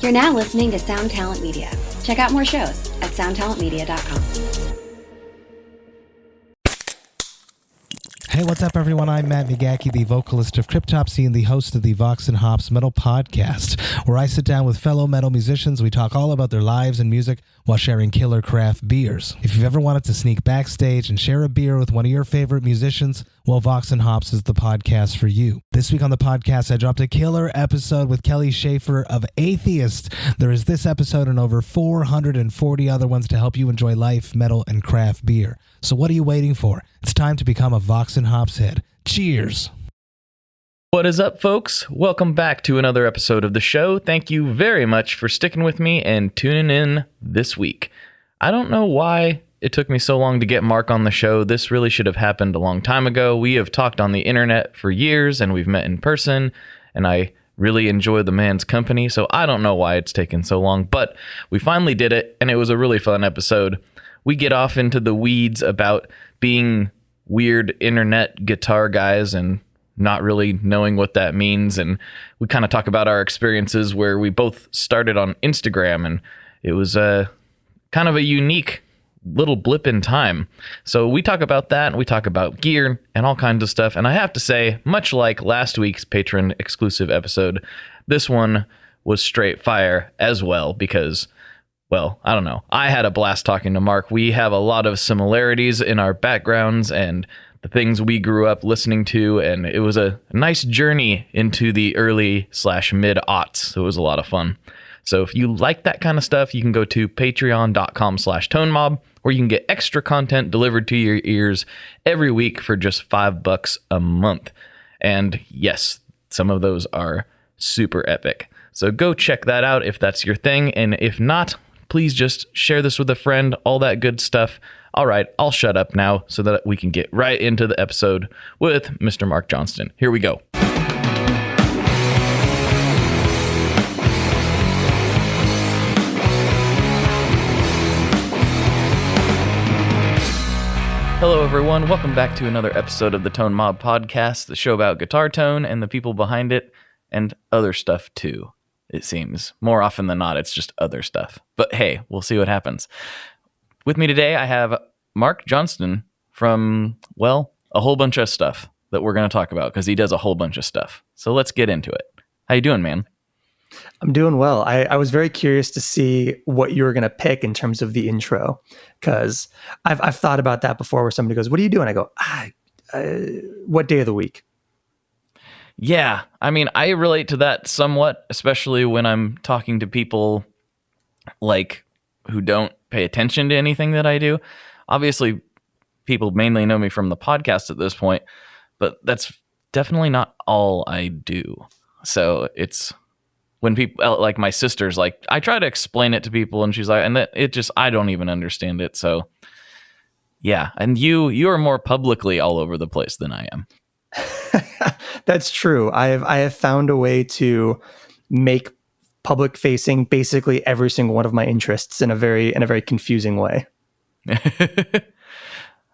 You're now listening to Sound Talent Media. Check out more shows at soundtalentmedia.com. Hey, what's up, everyone? I'm Matt McGackie, the vocalist of Cryptopsy and the host of the Vox and Hops Metal Podcast, where I sit down with fellow metal musicians. We talk all about their lives and music while sharing killer craft beers. If you've ever wanted to sneak backstage and share a beer with one of your favorite musicians, well, Vox and Hops is the podcast for you. This week on the podcast, I dropped a killer episode with Kelly Schaefer of Atheist. There is this episode and over 440 other ones to help you enjoy life, metal, and craft beer. So what are you waiting for? It's time to become a Vox and Hops head. Cheers! What is up, folks? Welcome back to another episode of the show. Thank you very much for sticking with me and tuning in this week. I don't know why it took me so long to get Mark on the show. This really should have happened a long time ago. We have talked on the internet for years, and we've met in person, and I really enjoy the man's company, so I don't know why it's taken so long, but we finally did it, and it was a really fun episode. We get off into the weeds about being weird internet guitar guys and not really knowing what that means, and we kind of talk about our experiences where we both started on Instagram, and it was kind of a unique little blip in time. So we talk about that, and we talk about gear and all kinds of stuff, and I have to say, much like last week's patron exclusive episode, this one was straight fire as well, because, well, I don't know. I had a blast talking to Mark. We have a lot of similarities in our backgrounds and the things we grew up listening to, and it was a nice journey into the early/mid-aughts. So it was a lot of fun. So if you like that kind of stuff, you can go to patreon.com/tonemob, where you can get extra content delivered to your ears every week for just $5 a month. And yes, some of those are super epic. So go check that out if that's your thing. And if not, please just share this with a friend, all that good stuff. All right, I'll shut up now so that we can get right into the episode with Mr. Mark Johnston. Here we go. Hello, everyone. Welcome back to another episode of the Tone Mob Podcast, the show about guitar tone and the people behind it, and other stuff too. It seems. More often than not, it's just other stuff. But hey, we'll see what happens. With me today, I have Mark Johnston from, well, a whole bunch of stuff that we're going to talk about, because he does a whole bunch of stuff. So let's get into it. How you doing, man? I'm doing well. I was very curious to see what you were going to pick in terms of the intro, because I've thought about that before, where somebody goes, "What are you doing?" I go, what day of the week? Yeah, I mean, I relate to that somewhat, especially when I'm talking to people like who don't pay attention to anything that I do. Obviously, people mainly know me from the podcast at this point, but that's definitely not all I do. So it's when people, like my sister's like, I try to explain it to people, and she's like, and that it just, I don't even understand it. So yeah, and you are more publicly all over the place than I am. That's true. I have found a way to make public facing basically every single one of my interests in a very confusing way.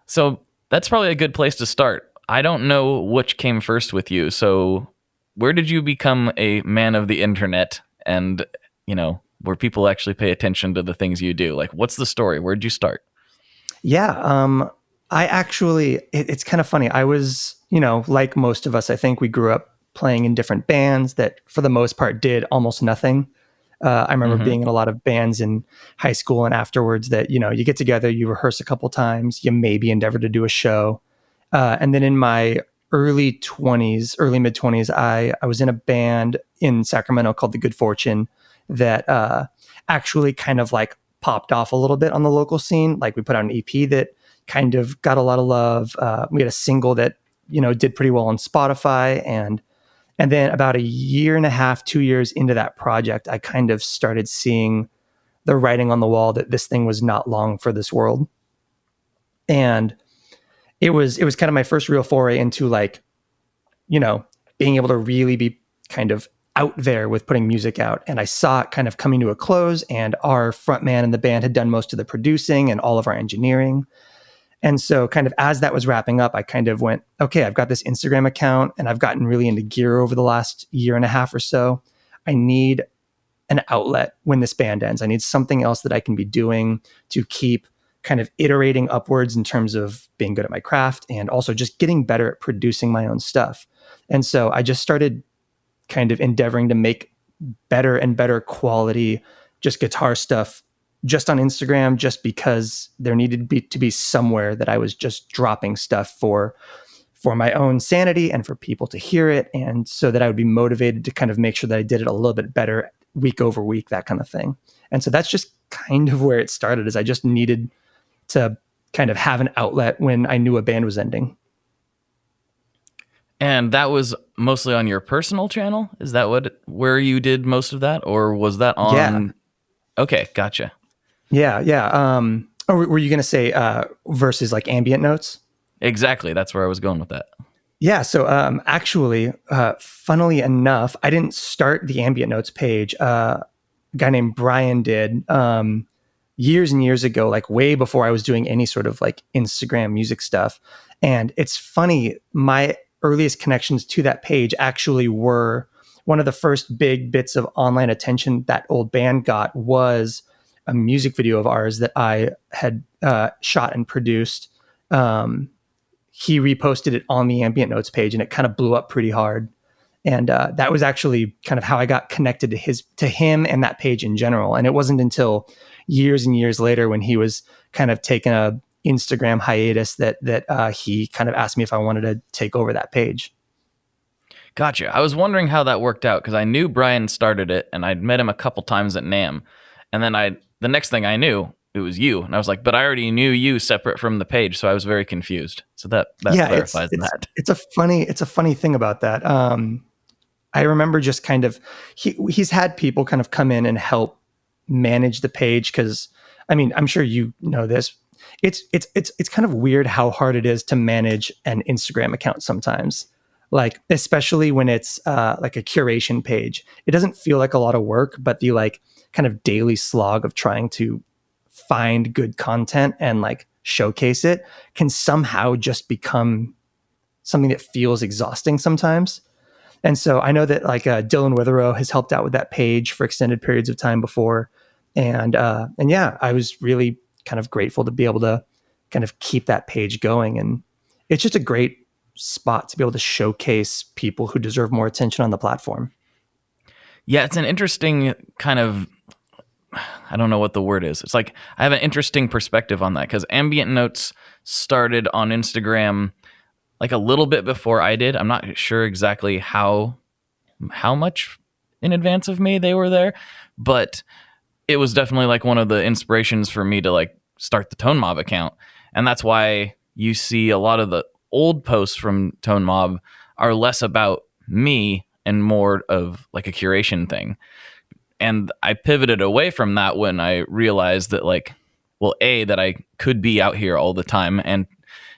So that's probably a good place to start. I don't know which came first with you. So where did you become a man of the internet, and, you know, where people actually pay attention to the things you do? Like, what's the story? Where'd you start? Yeah. I actually, it's kind of funny. I was, like most of us, I think we grew up playing in different bands that for the most part did almost nothing. I remember being in a lot of bands in high school and afterwards that, you get together, you rehearse a couple times, you maybe endeavor to do a show. And then in my early mid 20s, I was in a band in Sacramento called The Good Fortune that actually kind of like popped off a little bit on the local scene. Like, we put out an EP that kind of got a lot of love. We had a single that, did pretty well on Spotify. And then about 1.5 years, 2 years into that project, I kind of started seeing the writing on the wall that this thing was not long for this world. And it was kind of my first real foray into, like, being able to really be kind of out there with putting music out. And I saw it kind of coming to a close, and our front man in the band had done most of the producing and all of our engineering. And so kind of as that was wrapping up, I kind of went, okay, I've got this Instagram account, and I've gotten really into gear over the last 1.5 years or so. I need an outlet when this band ends. I need something else that I can be doing to keep kind of iterating upwards in terms of being good at my craft and also just getting better at producing my own stuff. And so I just started kind of endeavoring to make better and better quality just guitar stuff just on Instagram, just because there needed to be somewhere that I was just dropping stuff for my own sanity and for people to hear it, and so that I would be motivated to kind of make sure that I did it a little bit better week over week, that kind of thing. And so that's just kind of where it started, is I just needed to kind of have an outlet when I knew a band was ending. And that was mostly on your personal channel? Is that where you did most of that? Or was that on... Yeah. Okay, gotcha. Yeah. Or were you going to say versus like ambient notes? Exactly. That's where I was going with that. Yeah. So actually, funnily enough, I didn't start the ambient notes page. A guy named Brian did years and years ago, like way before I was doing any sort of like Instagram music stuff. And it's funny, my earliest connections to that page actually were one of the first big bits of online attention that old band got was a music video of ours that I had shot and produced. He reposted it on the ambient notes page, and it kind of blew up pretty hard. And that was actually kind of how I got connected to him and that page in general. And it wasn't until years and years later, when he was kind of taking a Instagram hiatus, that he kind of asked me if I wanted to take over that page. Gotcha. I was wondering how that worked out, because I knew Brian started it, and I'd met him a couple times at NAMM. And then the next thing I knew, it was you. And I was like, but I already knew you separate from the page, so I was very confused. So that clarifies that. It's a funny thing about that. I remember just kind of, he's had people kind of come in and help manage the page, because, I mean, I'm sure you know this. It's kind of weird how hard it is to manage an Instagram account sometimes. Like, especially when it's like a curation page. It doesn't feel like a lot of work, but the like kind of daily slog of trying to find good content and like showcase it can somehow just become something that feels exhausting sometimes. And so I know that like Dylan Witherow has helped out with that page for extended periods of time before. And yeah, I was really kind of grateful to be able to kind of keep that page going. And it's just a great spot to be able to showcase people who deserve more attention on the platform. Yeah, it's an interesting kind of, I don't know what the word is. It's like, I have an interesting perspective on that, because ambient notes started on Instagram like a little bit before I did. I'm not sure exactly how much in advance of me they were there, but it was definitely like one of the inspirations for me to like start the Tone Mob account. And that's why you see a lot of the old posts from Tone Mob are less about me and more of like a curation thing. And I pivoted away from that when I realized that, like, well, that I could be out here all the time. And,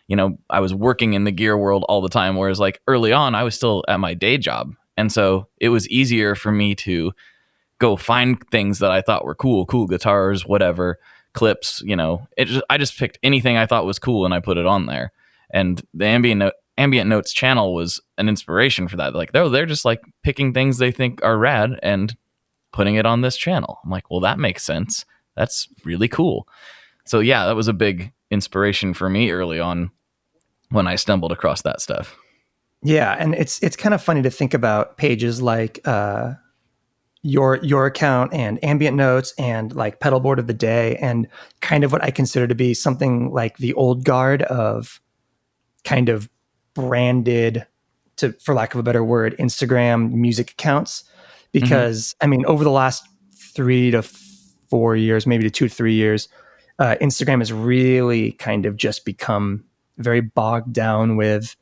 you know, I was working in the gear world all the time. Whereas like early on, I was still at my day job. And so it was easier for me to go find things that I thought were cool guitars, whatever, clips, you know, I just picked anything I thought was cool and I put it on there. And the Ambient Notes channel was an inspiration for that. Like, they're just like picking things they think are rad and putting it on this channel. I'm like, well, that makes sense. That's really cool. So yeah, that was a big inspiration for me early on when I stumbled across that stuff. Yeah, and it's kind of funny to think about pages like your account and Ambient Notes and like Pedalboard of the Day and kind of what I consider to be something like the old guard of kind of branded, for lack of a better word, Instagram music accounts. Because I mean, over the last 3 to 4 years, maybe to 2 to 3 years, Instagram has really kind of just become very bogged down with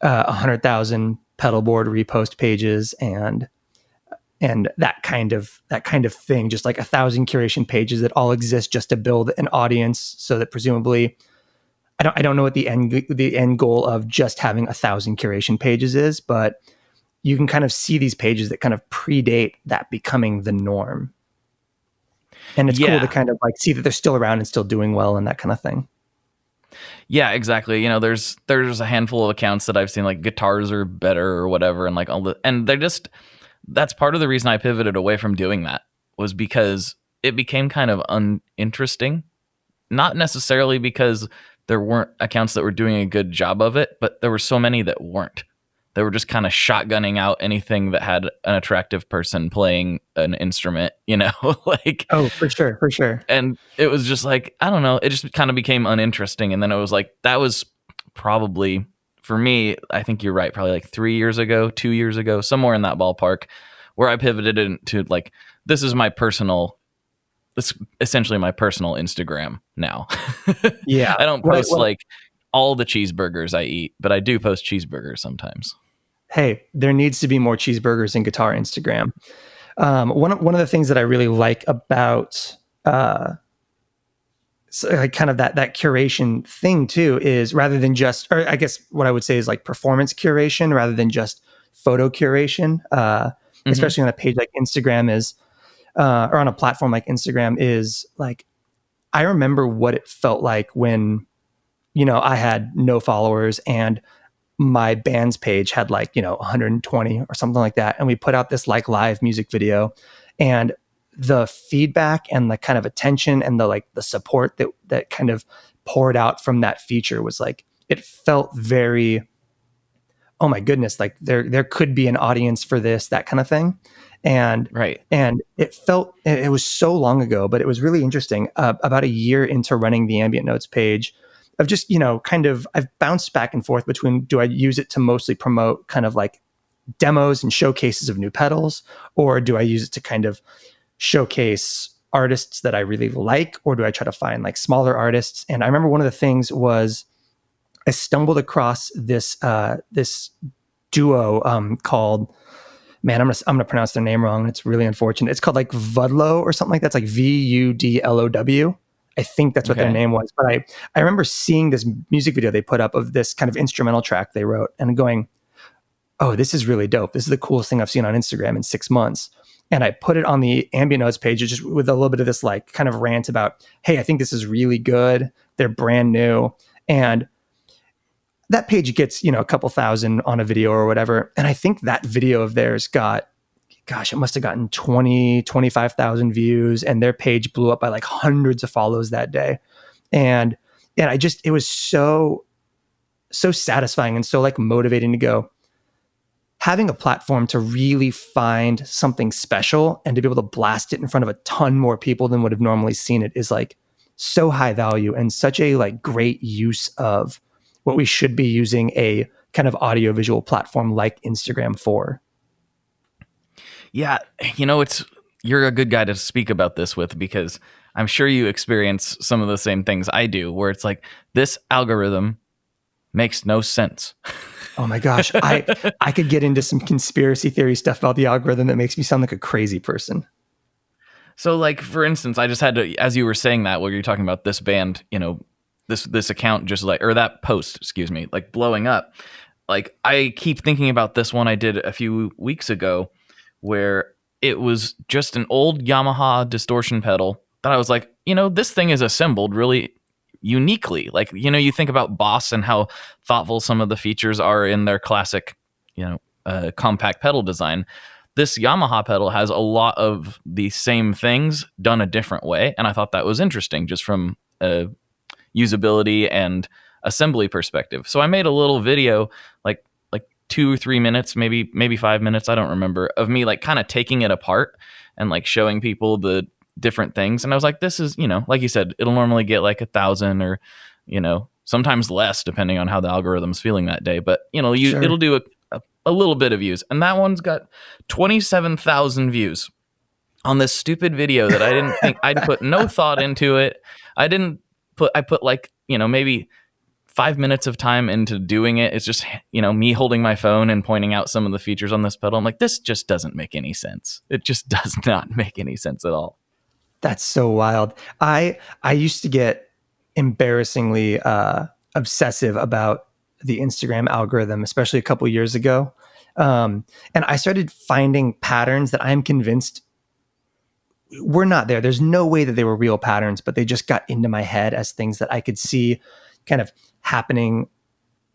100,000 pedalboard repost pages and that kind of thing, just like 1,000 curation pages that all exist just to build an audience, so that presumably, I don't know what the end goal of just having 1,000 curation pages is, but you can kind of see these pages that kind of predate that becoming the norm. And it's cool to kind of like see that they're still around and still doing well and that kind of thing. Yeah, exactly. You know, there's a handful of accounts that I've seen, like guitars are better or whatever, and like that's part of the reason I pivoted away from doing that, was because it became kind of uninteresting. Not necessarily because there weren't accounts that were doing a good job of it, but there were so many that weren't. They were just kind of shotgunning out anything that had an attractive person playing an instrument, like. Oh, for sure, for sure. And it was just like, I don't know, it just kind of became uninteresting. And then it was like, that was probably, for me, I think you're right, probably like 3 years ago, 2 years ago, somewhere in that ballpark, where I pivoted into like, this is essentially my personal Instagram now. Yeah. I don't post like all the cheeseburgers I eat, but I do post cheeseburgers sometimes. Hey, there needs to be more cheeseburgers in guitar Instagram. One of the things that I really like about like kind of that curation thing too is rather than just, or I guess what I would say is like performance curation rather than just photo curation, especially on a page like Instagram is, or on a platform like Instagram is like, I remember what it felt like when, I had no followers and my band's page had like, 120 or something like that. And we put out this like live music video, and the feedback and the kind of attention and the support that kind of poured out from that feature was like, it felt very, oh my goodness, like there could be an audience for this, that kind of thing. And right. And it was so long ago, but it was really interesting. About a year into running the ambient notes page, of just, I've bounced back and forth between, do I use it to mostly promote kind of like demos and showcases of new pedals, or do I use it to kind of showcase artists that I really like, or do I try to find like smaller artists? And I remember one of the things was I stumbled across this duo called, man, I'm gonna pronounce their name wrong. It's really unfortunate. It's called like Vudlow or something like that. It's like Vudlow. I think that's what their name was. But I remember seeing this music video they put up of this kind of instrumental track they wrote and going, oh, this is really dope. This is the coolest thing I've seen on Instagram in 6 months. And I put it on the ambient notes page just with a little bit of this like kind of rant about, hey, I think this is really good. They're brand new. And that page gets, a couple thousand on a video or whatever. And I think that video of theirs got, it must have gotten 20, 25,000 views, and their page blew up by like hundreds of follows that day. And it was so satisfying and so like motivating to go, having a platform to really find something special and to be able to blast it in front of a ton more people than would have normally seen it is like so high value and such a like great use of what we should be using a kind of audiovisual platform like Instagram for. Yeah, you're a good guy to speak about this with, because I'm sure you experience some of the same things I do, where it's like, this algorithm makes no sense. Oh my gosh, I could get into some conspiracy theory stuff about the algorithm that makes me sound like a crazy person. So like, for instance, I just had to, as you were saying that, while you're talking about this band, this account just like, or that post, excuse me, like blowing up. Like, I keep thinking about this one I did a few weeks ago, where it was just an old Yamaha distortion pedal that I was like, this thing is assembled really uniquely. Like, you think about Boss and how thoughtful some of the features are in their classic, compact pedal design. This Yamaha pedal has a lot of the same things done a different way. And I thought that was interesting just from a usability and assembly perspective. So I made a little video, like 2 or 3 minutes, maybe 5 minutes, I don't remember, of me like kind of taking it apart and like showing people the different things. And I was like, this is, like you said, it'll normally get like 1,000 or, sometimes less depending on how the algorithm's feeling that day. But, Sure. It'll do a little bit of views. And that one's got 27,000 views on this stupid video that I didn't think, I'd put no thought into it. I put like, maybe 5 minutes of time into doing it. It's just, me holding my phone and pointing out some of the features on this pedal. I'm like, this just doesn't make any sense. It just does not make any sense at all. That's so wild. I used to get embarrassingly obsessive about the Instagram algorithm, especially a couple years ago. And I started finding patterns that I'm convinced were not there. There's no way that they were real patterns, but they just got into my head as things that I could see kind of happening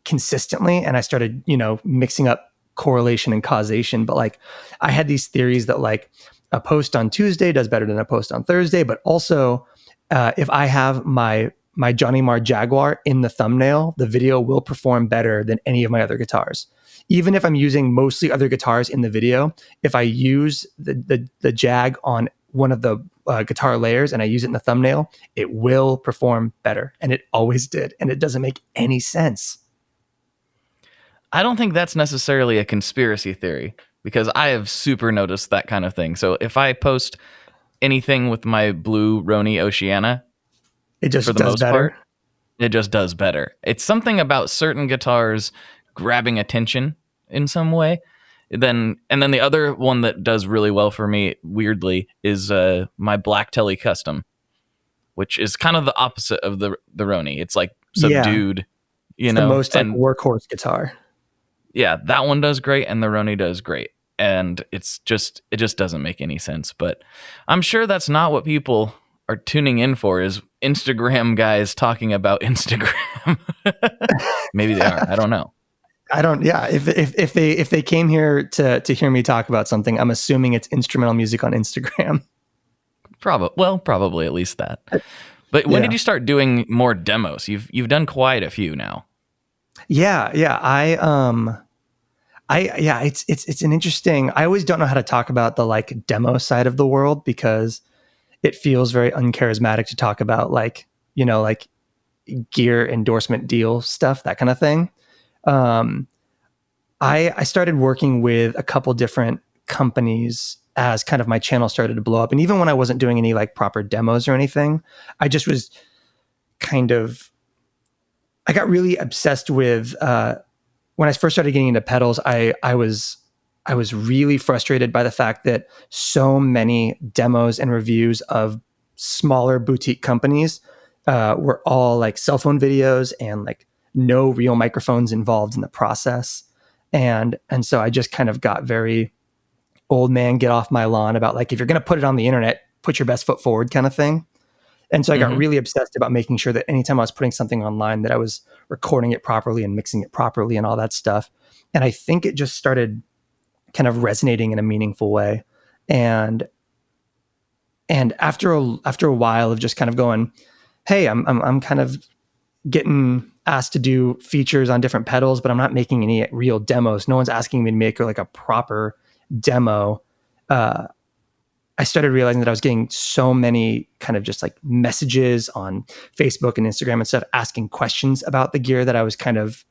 consistently. And I started, mixing up correlation and causation. But like, I had these theories that like a post on Tuesday does better than a post on Thursday, but also if I have my Johnny Marr Jaguar in the thumbnail, the video will perform better than any of my other guitars. Even if I'm using mostly other guitars in the video, if I use the Jag on one of the guitar layers and I use it in the thumbnail, it will perform better. And it always did. And it doesn't make any sense. I don't think that's necessarily a conspiracy theory, because I have super noticed that kind of thing. So if I post anything with my blue Roni Oceana, it just for the does most better. part, it just does better. It's something about certain guitars grabbing attention in some way. And then the other one that does really well for me, weirdly, is my Black Telly Custom, which is kind of the opposite of the Roni. It's like subdued, It's the most like workhorse guitar. Yeah, that one does great, and the Roni does great. And it just doesn't make any sense. But I'm sure that's not what people are tuning in for, is Instagram guys talking about Instagram. Maybe they are. I don't know. Yeah. If they came here to hear me talk about something, I'm assuming it's instrumental music on Instagram. Probably at least that. But when did you start doing more demos? You've done quite a few now. Yeah. It's an interesting, I always don't know how to talk about the like demo side of the world, because it feels very uncharismatic to talk about like gear endorsement deal stuff, that kind of thing. I started working with a couple different companies as kind of my channel started to blow up. And even when I wasn't doing any like proper demos or anything, I just was I got really obsessed with, when I first started getting into pedals, I was really frustrated by the fact that so many demos and reviews of smaller boutique companies were all like cell phone videos and like no real microphones involved in the process. And so I just kind of got very old man, get off my lawn about like, if you're going to put it on the internet, put your best foot forward kind of thing. And so I got really obsessed about making sure that anytime I was putting something online, that I was recording it properly and mixing it properly and all that stuff. And I think it just started kind of resonating in a meaningful way. And after a while of just kind of going, hey, I'm kind of getting asked to do features on different pedals, but I'm not making any real demos. No one's asking me to make like a proper demo. I started realizing that I was getting so many kind of just like messages on Facebook and Instagram and stuff, asking questions about the gear that I was kind of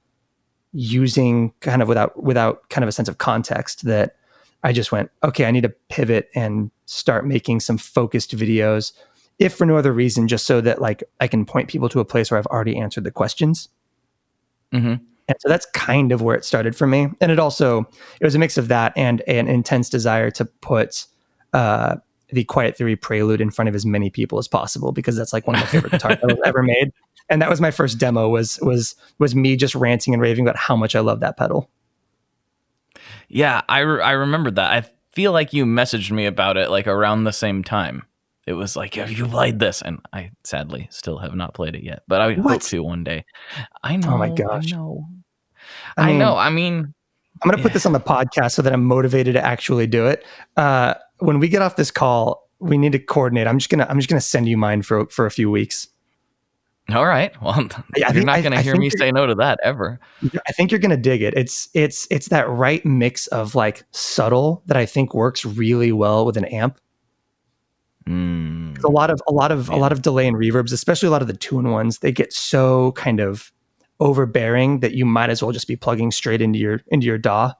using kind of without kind of a sense of context, that I just went, okay, I need to pivot and start making some focused videos, if for no other reason, just so that like I can point people to a place where I've already answered the questions. And so that's kind of where it started for me. And it was a mix of that and an intense desire to put the Quiet Theory Prelude in front of as many people as possible, because that's like one of my favorite guitar pedals ever made. And that was my first demo, was me just ranting and raving about how much I love that pedal. Yeah, I remember that. I feel like you messaged me about it like around the same time. It was like, have you played this? And I sadly still have not played it yet, but I hope to one day. I know. Oh my gosh. I know. I mean, I'm going to put this on the podcast so that I'm motivated to actually do it. When we get off this call, we need to coordinate. I'm just gonna send you mine for a few weeks. All right. Well, you're not going to hear me say no to that ever. I think you're going to dig it. It's that right mix of like subtle that I think works really well with an amp. A lot of delay and reverbs, especially a lot of the 2-in-1s, they get so kind of overbearing that you might as well just be plugging straight into your DAW.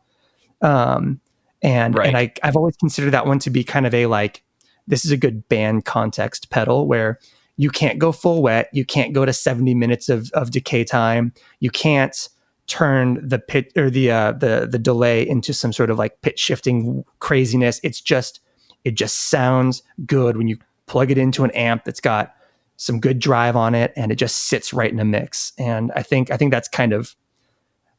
And I've always considered that one to be kind of a like, this is a good band context pedal where you can't go full wet, you can't go to 70 minutes of decay time, you can't turn the pitch or the delay into some sort of like pitch shifting craziness. It just sounds good when you plug it into an amp that's got some good drive on it, and it just sits right in a mix. And I think that's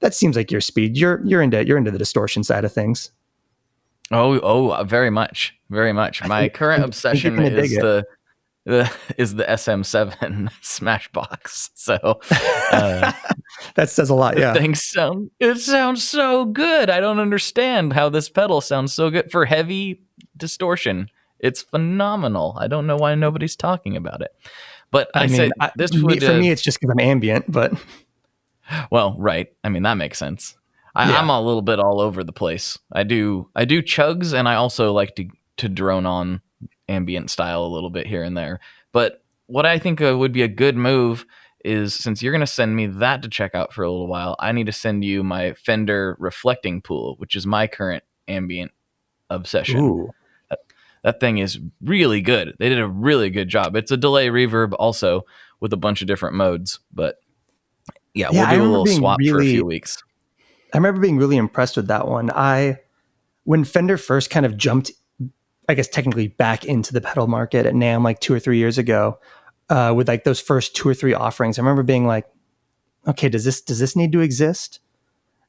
that seems like your speed. You're into the distortion side of things. Oh, very much. My current obsession is the SM7 Smashbox. So that says a lot. Yeah, it sounds so good. I don't understand how this pedal sounds so good for heavy distortion. It's phenomenal. I don't know why nobody's talking about it. But I mean, for me, it's just because I'm ambient, but well, right. I mean, that makes sense. Yeah. I'm a little bit all over the place. I do chugs, and I also like to drone on ambient style a little bit here and there. But what I think would be a good move is, since you're going to send me that to check out for a little while, I need to send you my Fender reflecting pool, which is my current ambient obsession. Ooh. That thing is really good. They did a really good job. It's a delay reverb also with a bunch of different modes. But yeah, we'll do a little swap for a few weeks. I remember being really impressed with that one. When Fender first kind of jumped, I guess technically back into the pedal market at NAMM like 2 or 3 years ago, with like those first 2 or 3 offerings, I remember being like, okay, does this need to exist?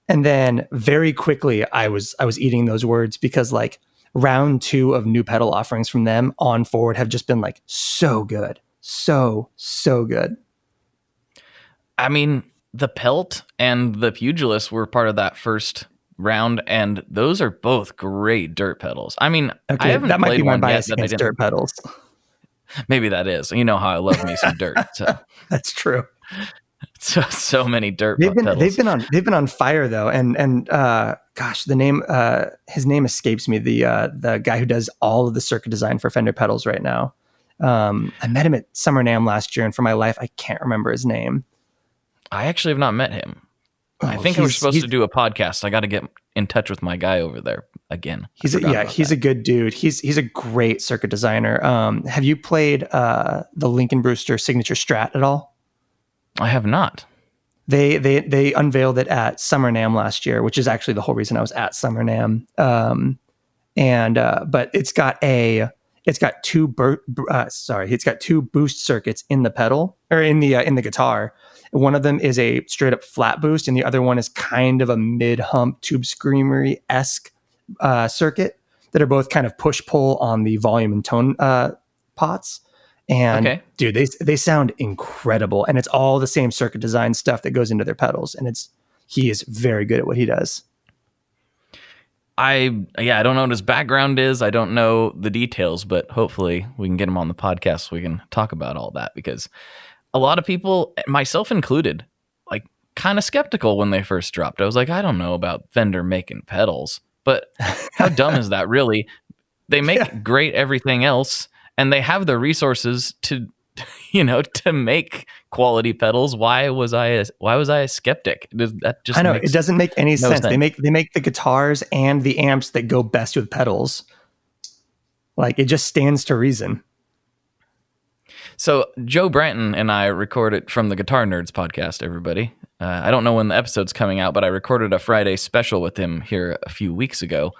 And then very quickly I was eating those words, because like round 2 of new pedal offerings from them on forward have just been like so good. So good. I mean, the Pelt and the Pugilist were part of that first round, and those are both great dirt pedals. I mean, okay, I haven't that might played be my one bias yet against dirt pedals. Maybe that is. You know how I love me some dirt. So. That's true. So many dirt pedals. They've been on fire though, and gosh, the name his name escapes me. The guy who does all of the circuit design for Fender pedals right now. I met him at Summer NAMM last year, and for my life I can't remember his name. I actually have not met him. I think we're supposed to do a podcast. I got to get in touch with my guy over there again. He's a good dude. He's a great circuit designer. Have you played the Lincoln Brewster Signature Strat at all? I have not. They unveiled it at Summer NAMM last year, which is actually the whole reason I was at Summer NAMM. But it's got two boost circuits in the pedal, or in the guitar. One of them is a straight up flat boost, and the other one is kind of a mid hump tube screamery-esque circuit that are both kind of push pull on the volume and tone pots. And okay. Dude, they sound incredible, and it's all the same circuit design stuff that goes into their pedals, and he is very good at what he does. I don't know what his background is. I don't know the details, but hopefully we can get him on the podcast so we can talk about all that, because a lot of people, myself included, like kind of skeptical when they first dropped. I was like, I don't know about Fender making pedals, but how dumb is that really? They make great everything else, and they have the resources to make quality pedals. Why was I a skeptic? I know it doesn't make any sense. They make the guitars and the amps that go best with pedals. Like, it just stands to reason. So Joe Branton and I recorded from the Guitar Nerds podcast, everybody. I don't know when the episode's coming out, but I recorded a Friday special with him here a few weeks ago.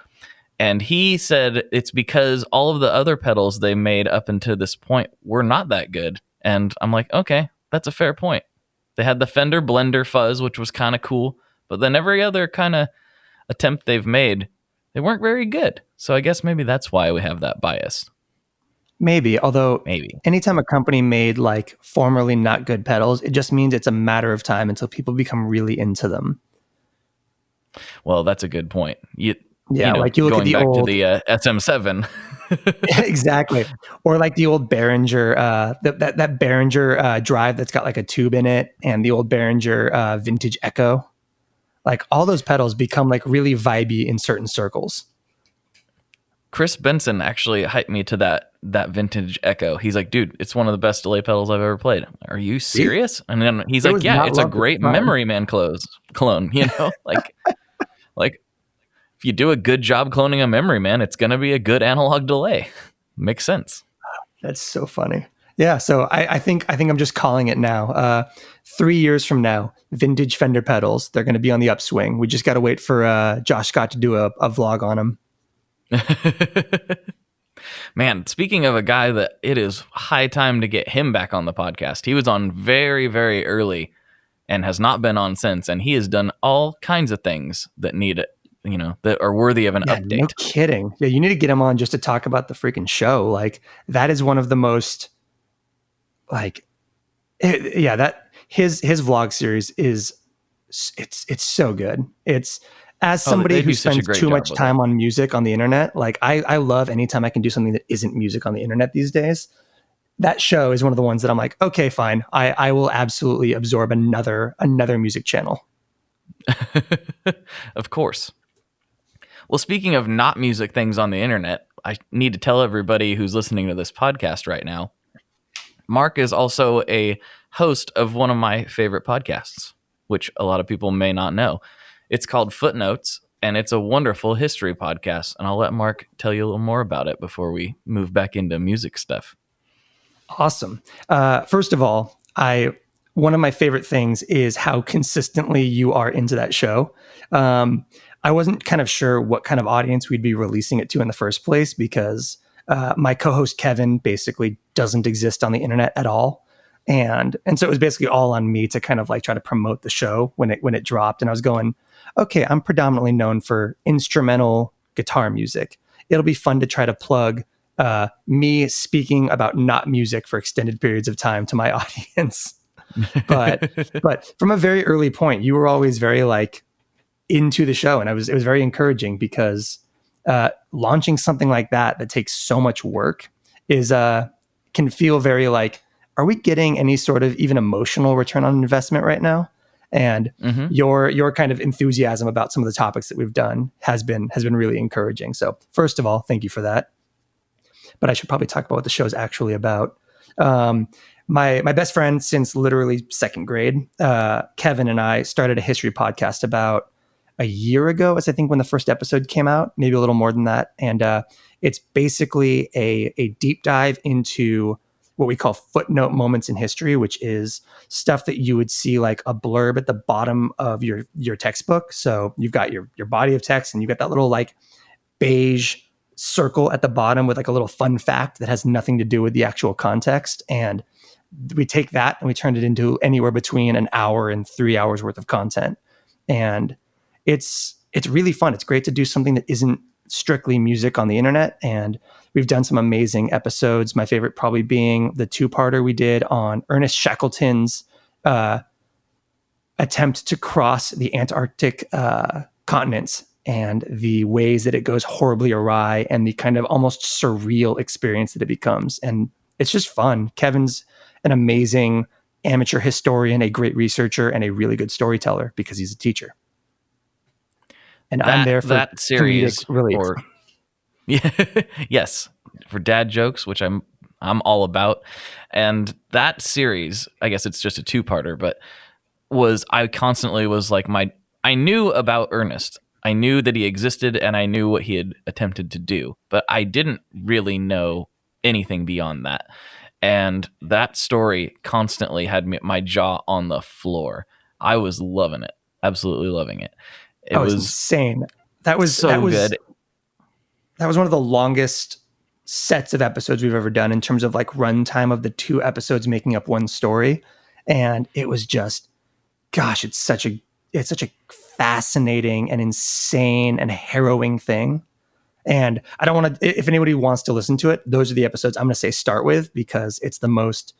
And he said it's because all of the other pedals they made up until this point were not that good. And I'm like, okay, that's a fair point. They had the Fender Blender Fuzz, which was kind of cool. But then every other kind of attempt they've made, they weren't very good. So I guess maybe that's why we have that bias. Maybe, although anytime a company made like formerly not good pedals, it just means it's a matter of time until people become really into them. Well, that's a good point. Like you look at the back old to the SM7. Exactly. Or like the old Behringer, that Behringer drive that's got like a tube in it, and the old Behringer vintage Echo. Like, all those pedals become like really vibey in certain circles. Chris Benson actually hyped me to that vintage Echo. He's like, dude, it's one of the best delay pedals I've ever played. Are you serious? And then he's like, yeah, it's a great Memory Man clone, like if you do a good job cloning a Memory Man, it's going to be a good analog delay. Makes sense. That's so funny. Yeah. So I think I'm just calling it now. 3 years from now, vintage Fender pedals, they're going to be on the upswing. We just got to wait for Josh Scott to do a vlog on them. Man, speaking of a guy that it is high time to get him back on the podcast. He was on very, very early and has not been on since. And he has done all kinds of things that need it, that are worthy of an update. No kidding. Yeah, you need to get him on just to talk about the freaking show. Like, that is one of the most, like, that his vlog series is, it's so good. It's As Oh, somebody they who do such a spends great too job much with time it. on music on the internet, like I love anytime I can do something that isn't music on the internet these days. That show is one of the ones that I'm like, okay, fine. I will absolutely absorb another music channel. Of course. Well, speaking of not music things on the internet, I need to tell everybody who's listening to this podcast right now, Mark is also a host of one of my favorite podcasts, which a lot of people may not know. It's called Footnotes, and it's a wonderful history podcast. And I'll let Mark tell you a little more about it before we move back into music stuff. Awesome. First of all, one of my favorite things is how consistently you are into that show. I wasn't kind of sure what kind of audience we'd be releasing it to in the first place because my co-host Kevin basically doesn't exist on the internet at all. And so it was basically all on me to kind of like try to promote the show when it dropped. And I was going, okay, I'm predominantly known for instrumental guitar music. It'll be fun to try to plug me speaking about not music for extended periods of time to my audience. but from a very early point, you were always very like into the show, and it was very encouraging because launching something like that takes so much work is can feel very like, are we getting any sort of even emotional return on investment right now? And your kind of enthusiasm about some of the topics that we've done has been really encouraging. So first of all, thank you for that. But I should probably talk about what the show is actually about. My best friend since literally second grade, Kevin, and I started a history podcast about a year ago, as I think when the first episode came out, maybe a little more than that. And it's basically a deep dive into what we call footnote moments in history, which is stuff that you would see like a blurb at the bottom of your textbook. So you've got your body of text, and you've got that little like beige circle at the bottom with like a little fun fact that has nothing to do with the actual context. And we take that and we turn it into anywhere between an hour and 3 hours worth of content. And it's really fun. It's great to do something that isn't strictly music on the internet. And we've done some amazing episodes. My favorite probably being the 2-parter we did on Ernest Shackleton's attempt to cross the Antarctic continents and the ways that it goes horribly awry and the kind of almost surreal experience that it becomes. And it's just fun. Kevin's an amazing amateur historian, a great researcher, and a really good storyteller because he's a teacher. And I'm there for that series relief. Yes, for dad jokes, which I'm all about. And that series, I guess it's just a 2-parter, but I constantly was like I knew about Ernest. I knew that he existed and I knew what he had attempted to do, but I didn't really know anything beyond that. And that story constantly had my jaw on the floor. I was loving it. Absolutely loving it. It was insane. That was good. That was one of the longest sets of episodes we've ever done in terms of like runtime of the 2 episodes making up one story. And it was just, gosh, it's such a fascinating and insane and harrowing thing. And I don't want to, if anybody wants to listen to it, those are the episodes I'm going to say start with, because it's the most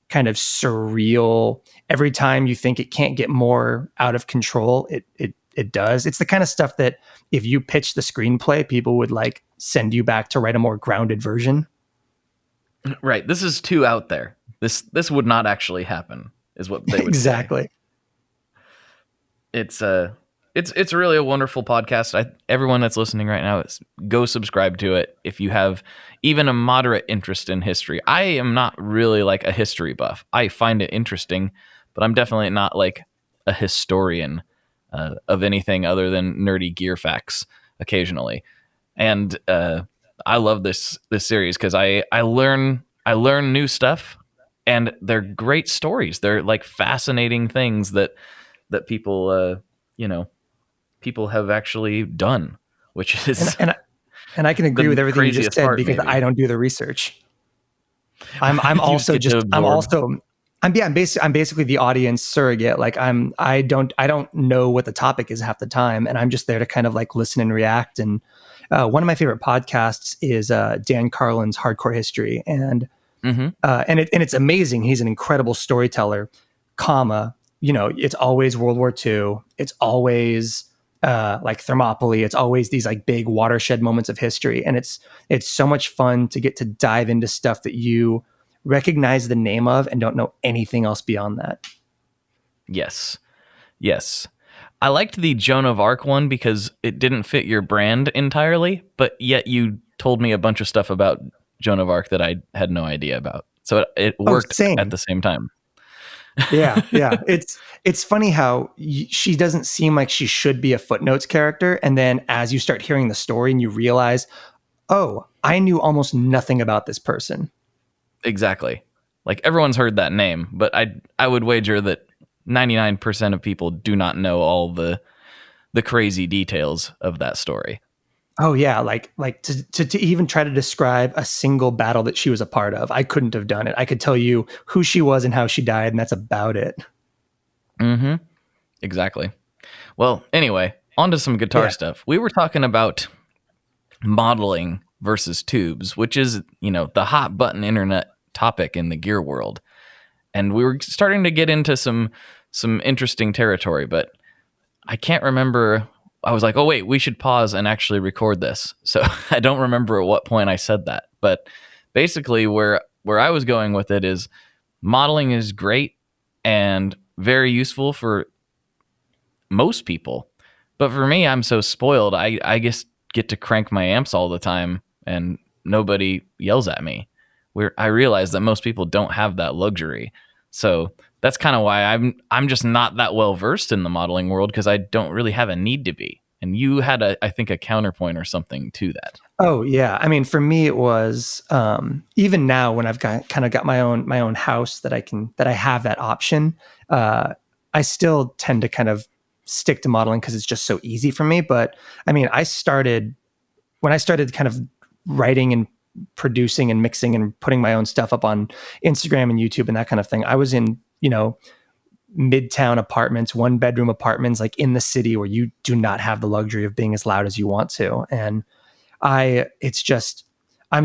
kind of surreal. Every time you think it can't get more out of control, it does. It's the kind of stuff that if you pitch the screenplay, people would like send you back to write a more grounded version. Right. This is too out there. This would not actually happen, is what they would exactly. Say. It's really a wonderful podcast. Everyone that's listening right now, go subscribe to it if you have even a moderate interest in history. I am not really like a history buff. I find it interesting, but I'm definitely not like a historian of anything other than nerdy gear facts occasionally. And I love this series because I learn new stuff, and they're great stories. They're like fascinating things that people people have actually done, which is and I can agree with everything you just said part, because maybe. I don't do the research. I'm basically the audience surrogate. Like I don't know what the topic is half the time, and I'm just there to kind of like listen and react. And one of my favorite podcasts is Dan Carlin's Hardcore History, and it's amazing. He's an incredible storyteller. It's always World War II. It's always like Thermopylae. It's always these like big watershed moments of history, and it's so much fun to get to dive into stuff that you recognize the name of and don't know anything else beyond that. Yes. I liked the Joan of Arc one because it didn't fit your brand entirely, but yet you told me a bunch of stuff about Joan of Arc that I had no idea about. So it worked at the same time. Yeah. It's funny how she doesn't seem like she should be a footnotes character, and then as you start hearing the story and you realize, oh, I knew almost nothing about this person. Exactly. Like everyone's heard that name, but I would wager that 99% of people do not know all the crazy details of that story. Oh yeah, like to even try to describe a single battle that she was a part of, I couldn't have done it. I could tell you who she was and how she died, and that's about it. Mm-hmm. Exactly. Well, anyway, on to some guitar stuff. We were talking about modeling versus tubes, which is, the hot button internet topic in the gear world. And we were starting to get into some interesting territory, but I can't remember. I was like, oh, wait, we should pause and actually record this. So I don't remember at what point I said that. But basically where I was going with it is modeling is great and very useful for most people. But for me, I'm so spoiled. I just get to crank my amps all the time and nobody yells at me. I realize that most people don't have that luxury. So that's kind of why I'm just not that well versed in the modeling world, because I don't really have a need to be. And you had I think a counterpoint or something to that. Oh yeah, I mean, for me it was even now when I've got my own house that I have that option. I still tend to kind of stick to modeling because it's just so easy for me. But I mean, when I started kind of writing and producing and mixing and putting my own stuff up on Instagram and YouTube and that kind of thing, I was in, midtown apartments, 1-bedroom apartments, like in the city where you do not have the luxury of being as loud as you want to. And I'm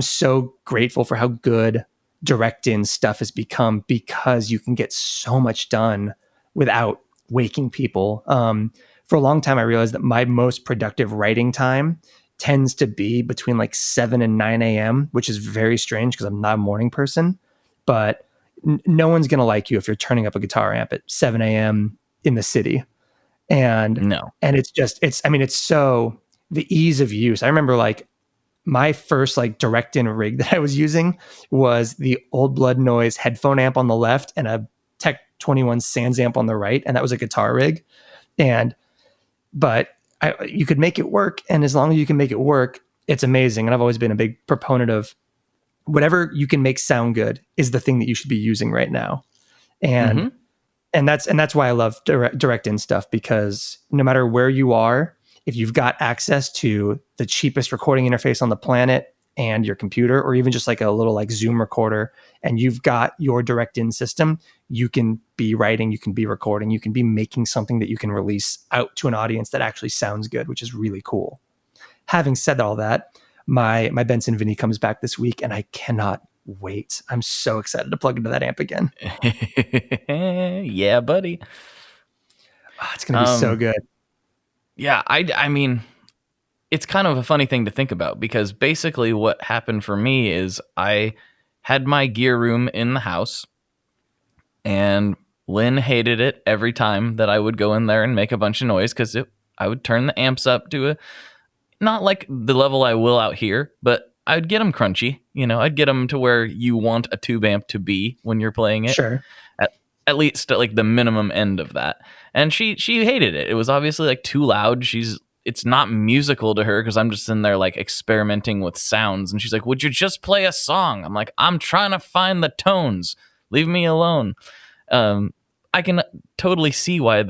so grateful for how good direct in stuff has become, because you can get so much done without waking people. For a long time, I realized that my most productive writing time tends to be between like 7 and 9 a.m., which is very strange because I'm not a morning person. But no one's going to like you if you're turning up a guitar amp at 7 a.m. in the city. And it's so the ease of use. I remember like my first like direct in rig that I was using was the Old Blood Noise headphone amp on the left and a Tech 21 Sans amp on the right. And that was a guitar rig. But you could make it work. And as long as you can make it work, it's amazing. And I've always been a big proponent of whatever you can make sound good is the thing that you should be using right now. And that's why I love direct in stuff, because no matter where you are, if you've got access to the cheapest recording interface on the planet and your computer, or even just like a little like Zoom recorder, and you've got your direct in system, you can be writing, you can be recording, you can be making something that you can release out to an audience that actually sounds good, which is really cool. Having said all that, my Benson Vinny comes back this week and I cannot wait. I'm so excited to plug into that amp again. Yeah, buddy. Oh, it's going to be so good. Yeah, I mean, it's kind of a funny thing to think about, because basically what happened for me is I had my gear room in the house, and Lynn hated it every time that I would go in there and make a bunch of noise, because I would turn the amps up to not like the level I will out here, but I'd get them crunchy. I'd get them to where you want a tube amp to be when you're playing it. Sure. At least at like the minimum end of that. And she hated it. It was obviously like too loud. It's not musical to her because I'm just in there like experimenting with sounds. And she's like, would you just play a song? I'm like, I'm trying to find the tones. Leave me alone. I can totally see why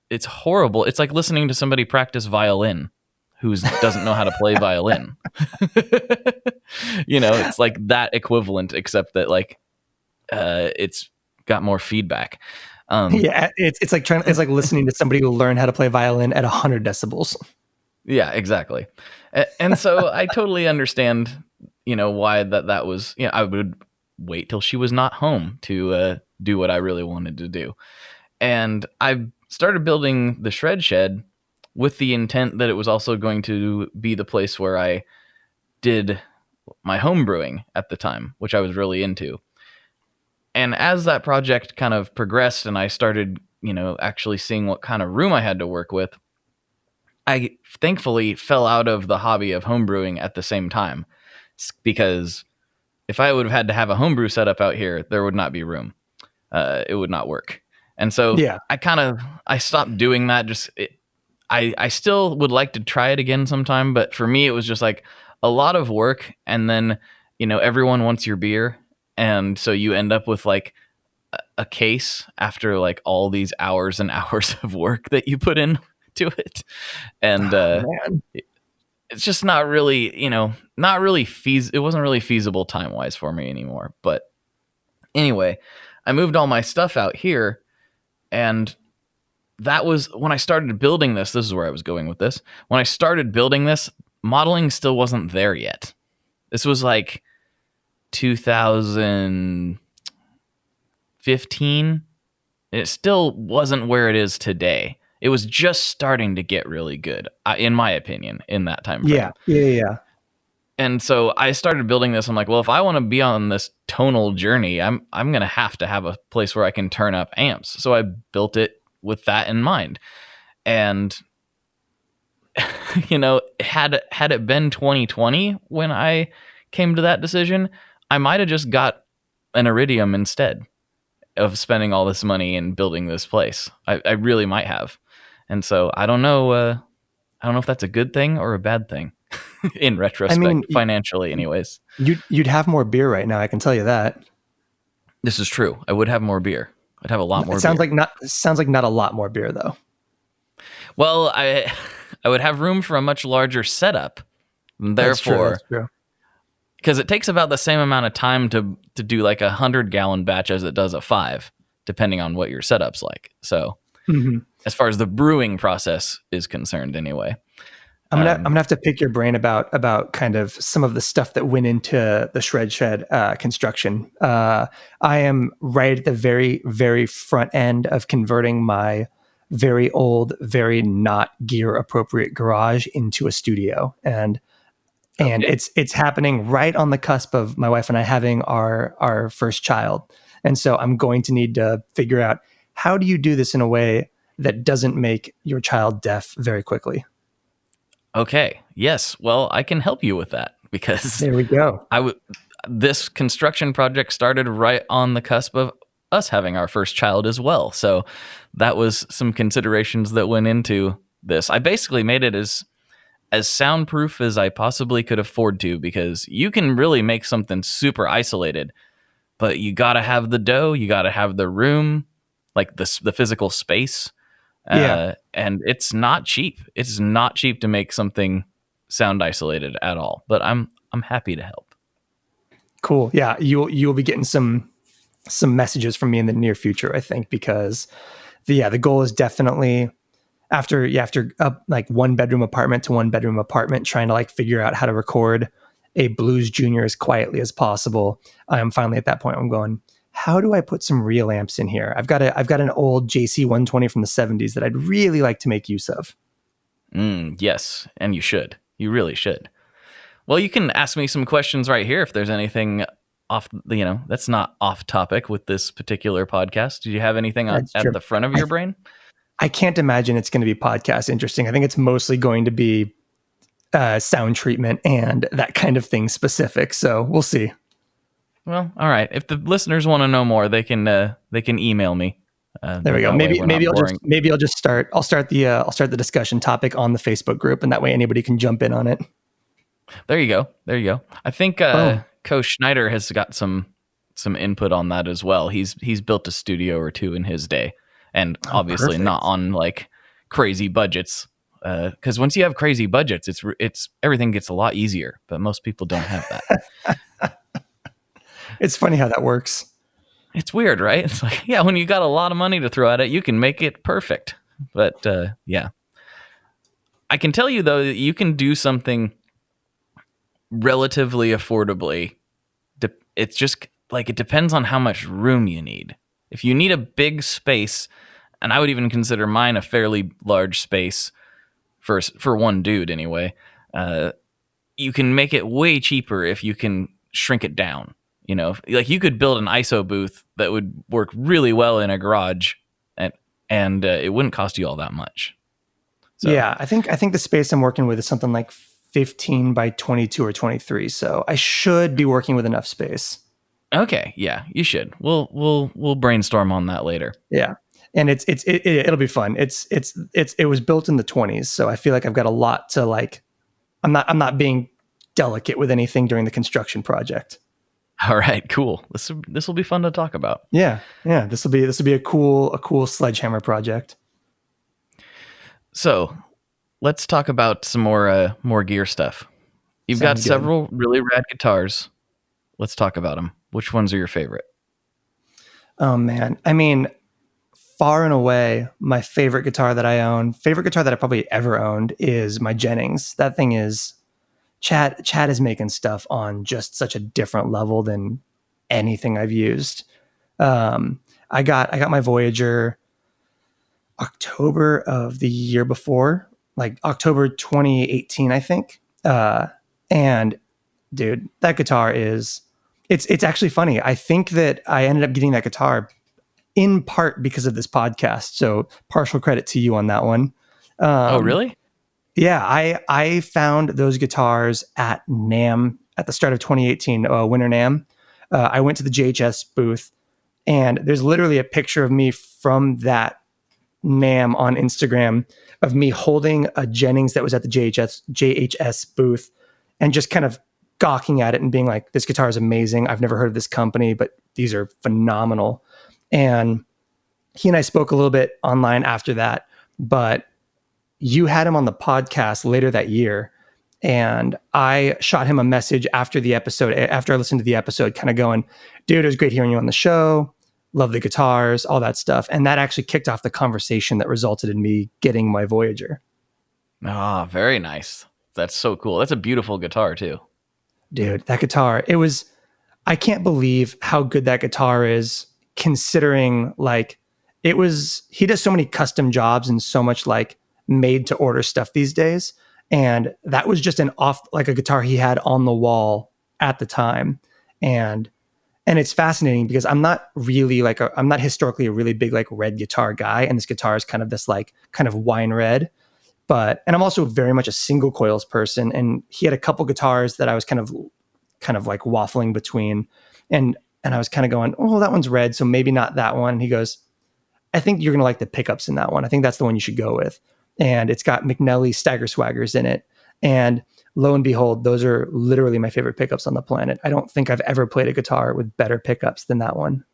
it's horrible. It's like listening to somebody practice violin who doesn't know how to play violin. It's like that equivalent, except that like it's got more feedback. It's like listening to somebody who learned how to play violin at 100 decibels. Yeah, exactly. And so I totally understand, why that was. I would wait till she was not home to do what I really wanted to do. And I started building the shred shed with the intent that it was also going to be the place where I did my home brewing at the time, which I was really into. And as that project kind of progressed and I started, actually seeing what kind of room I had to work with, I thankfully fell out of the hobby of homebrewing at the same time, because if I would have had to have a homebrew set up out here, there would not be room. It would not work. And so I stopped doing that. I still would like to try it again sometime, but for me, it was just like a lot of work. And then, everyone wants your beer. And so you end up with like a case after like all these hours and hours of work that you put in to it. And it's just not really, it wasn't really feasible time-wise for me anymore. But anyway, I moved all my stuff out here, and that was when I started building this. This is where I was going with this. When I started building this, modeling still wasn't there yet. This was like 2015. It still wasn't where it is today. It was just starting to get really good, in my opinion, in that time frame. Yeah. And so I started building this. I'm like, well, if I want to be on this tonal journey, I'm going to have a place where I can turn up amps. So I built it with that in mind. And, had it been 2020 when I came to that decision, I might have just got an Iridium instead of spending all this money and building this place. I really might have. And so I don't know if that's a good thing or a bad thing in retrospect, financially anyways. You'd have more beer right now, I can tell you that. This is true. I would have more beer. I'd have a lot more beer. Sounds like not a lot more beer though. Well, I would have room for a much larger setup. Therefore, that's true. Because it takes about the same amount of time to do like 100-gallon batch as it does a 5, depending on what your setup's like. So as far as the brewing process is concerned anyway. I'm gonna have to pick your brain about kind of some of the stuff that went into the shred shed construction. I am right at the very, very front end of converting my very old, very not gear appropriate garage into a studio, and it's happening right on the cusp of my wife and I having our first child. And so I'm going to need to figure out, how do you do this in a way that doesn't make your child deaf very quickly? Okay. Yes. Well, I can help you with that, because there we go. This construction project started right on the cusp of us having our first child as well. So that was some considerations that went into this. I basically made it as soundproof as I possibly could afford to, because you can really make something super isolated, but you got to have the dough, you got to have the room, like the physical space. And it's not cheap. It's not cheap to make something sound isolated at all, but I'm happy to help. Cool. Yeah. You'll be getting some messages from me in the near future, I think, because the goal is definitely after like 1-bedroom apartment to 1-bedroom apartment, trying to like figure out how to record a blues junior as quietly as possible. I'm finally at that point. I'm going, how do I put some real amps in here? I've got an old JC 120 from the 70s that I'd really like to make use of. Yes, and you should. You really should. Well, you can ask me some questions right here if there's anything off, that's not off topic with this particular podcast. Do you have anything at the front of your brain? I can't imagine it's going to be podcast interesting. I think it's mostly going to be sound treatment and that kind of thing specific. So we'll see. Well, all right. If the listeners want to know more, they can email me. There we go. Maybe I'll start the discussion topic on the Facebook group, and that way anybody can jump in on it. There you go. I think Co Schneider has got some input on that as well. He's built a studio or two in his day, and obviously perfect. Not on like crazy budgets. Because once you have crazy budgets, it's everything gets a lot easier. But most people don't have that. It's funny how that works. It's weird, right? It's like, yeah, when you got a lot of money to throw at it, you can make it perfect. But yeah, I can tell you though that you can do something relatively affordably. It's just like, it depends on how much room you need. If you need a big space, and I would even consider mine a fairly large space, for one dude anyway. You can make it way cheaper if you can shrink it down. You know, like you could build an ISO booth that would work really well in a garage, and it wouldn't cost you all that much. So. Yeah, I think the space I'm working with is something like 15 by 22 or 23. So I should be working with enough space. Okay, yeah, you should. We'll brainstorm on that later. Yeah, and it'll be fun. It was built in the 20s, so I feel like I've got a lot to like. I'm not being delicate with anything during the construction project. All right, cool. This will be fun to talk about. Yeah. This will be a cool sledgehammer project. So, let's talk about some more gear stuff. You've got several really rad guitars. Let's talk about them. Which ones are your favorite? Oh man, I mean, far and away, my favorite guitar that I probably ever owned is my Jennings. That thing is. Chad is making stuff on just such a different level than anything I've used. I got my Voyager October of the year before, like October 2018, I think. And dude, that guitar it's actually funny. I think that I ended up getting that guitar in part because of this podcast. So partial credit to you on that one. Oh, really? Yeah, I found those guitars at NAMM at the start of 2018, Winter NAMM. I went to the JHS booth, and there's literally a picture of me from that NAMM on Instagram of me holding a Jennings that was at the JHS booth and just kind of gawking at it and being like, this guitar is amazing. I've never heard of this company, but these are phenomenal. And he and I spoke a little bit online after that, but you had him on the podcast later that year, and I shot him a message after the episode, after I listened to the episode, kind of going, dude, it was great hearing you on the show. Love the guitars, all that stuff. And that actually kicked off the conversation that resulted in me getting my Voyager. Ah, very nice. That's so cool. That's a beautiful guitar too. Dude, that guitar, I can't believe how good that guitar is, considering like he does so many custom jobs and so much like made to order stuff these days. And that was just a guitar he had on the wall at the time. And it's fascinating because I'm not historically a really big like red guitar guy. And this guitar is kind of this like kind of wine red, and I'm also very much a single coils person. And he had a couple guitars that I was kind of like waffling between. And I was kind of going, oh, that one's red, so maybe not that one. And he goes, I think you're going to like the pickups in that one. I think that's the one you should go with. And it's got McNelly Stagger Swaggers in it. And lo and behold, those are literally my favorite pickups on the planet. I don't think I've ever played a guitar with better pickups than that one.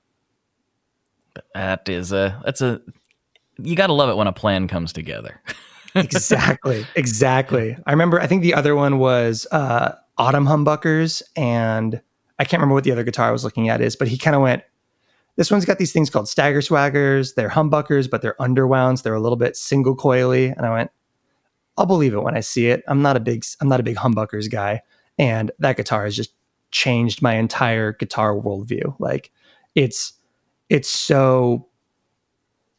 You got to love it when a plan comes together. Exactly. I think the other one was Autumn Humbuckers, and I can't remember what the other guitar I was looking at is, but he kind of went, this one's got these things called Stagger Swaggers. They're humbuckers, but they're underwounds. They're a little bit single coily. And I went, I'll believe it when I see it. I'm not a big humbuckers guy. And that guitar has just changed my entire guitar worldview. Like it's so,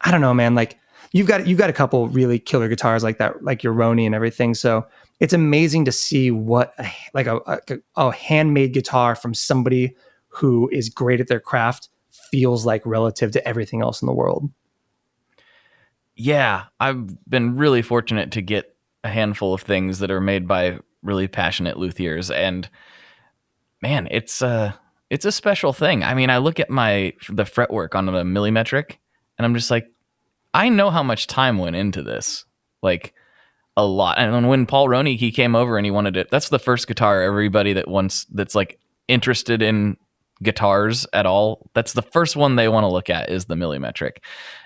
I don't know, man. Like you've got a couple really killer guitars like that, like your Roni and everything. So it's amazing to see what a handmade guitar from somebody who is great at their craft feels like relative to everything else in the world. Yeah, I've been really fortunate to get a handful of things that are made by really passionate luthiers, and man, it's a special thing. I mean, I look at the fretwork on the millimetric, and I'm just like, I know how much time went into this, like a lot. And when Paul Roney, he came over and he wanted it. That's the first guitar everybody that's like interested in guitars at all, that's the first one they want to look at is the millimetric.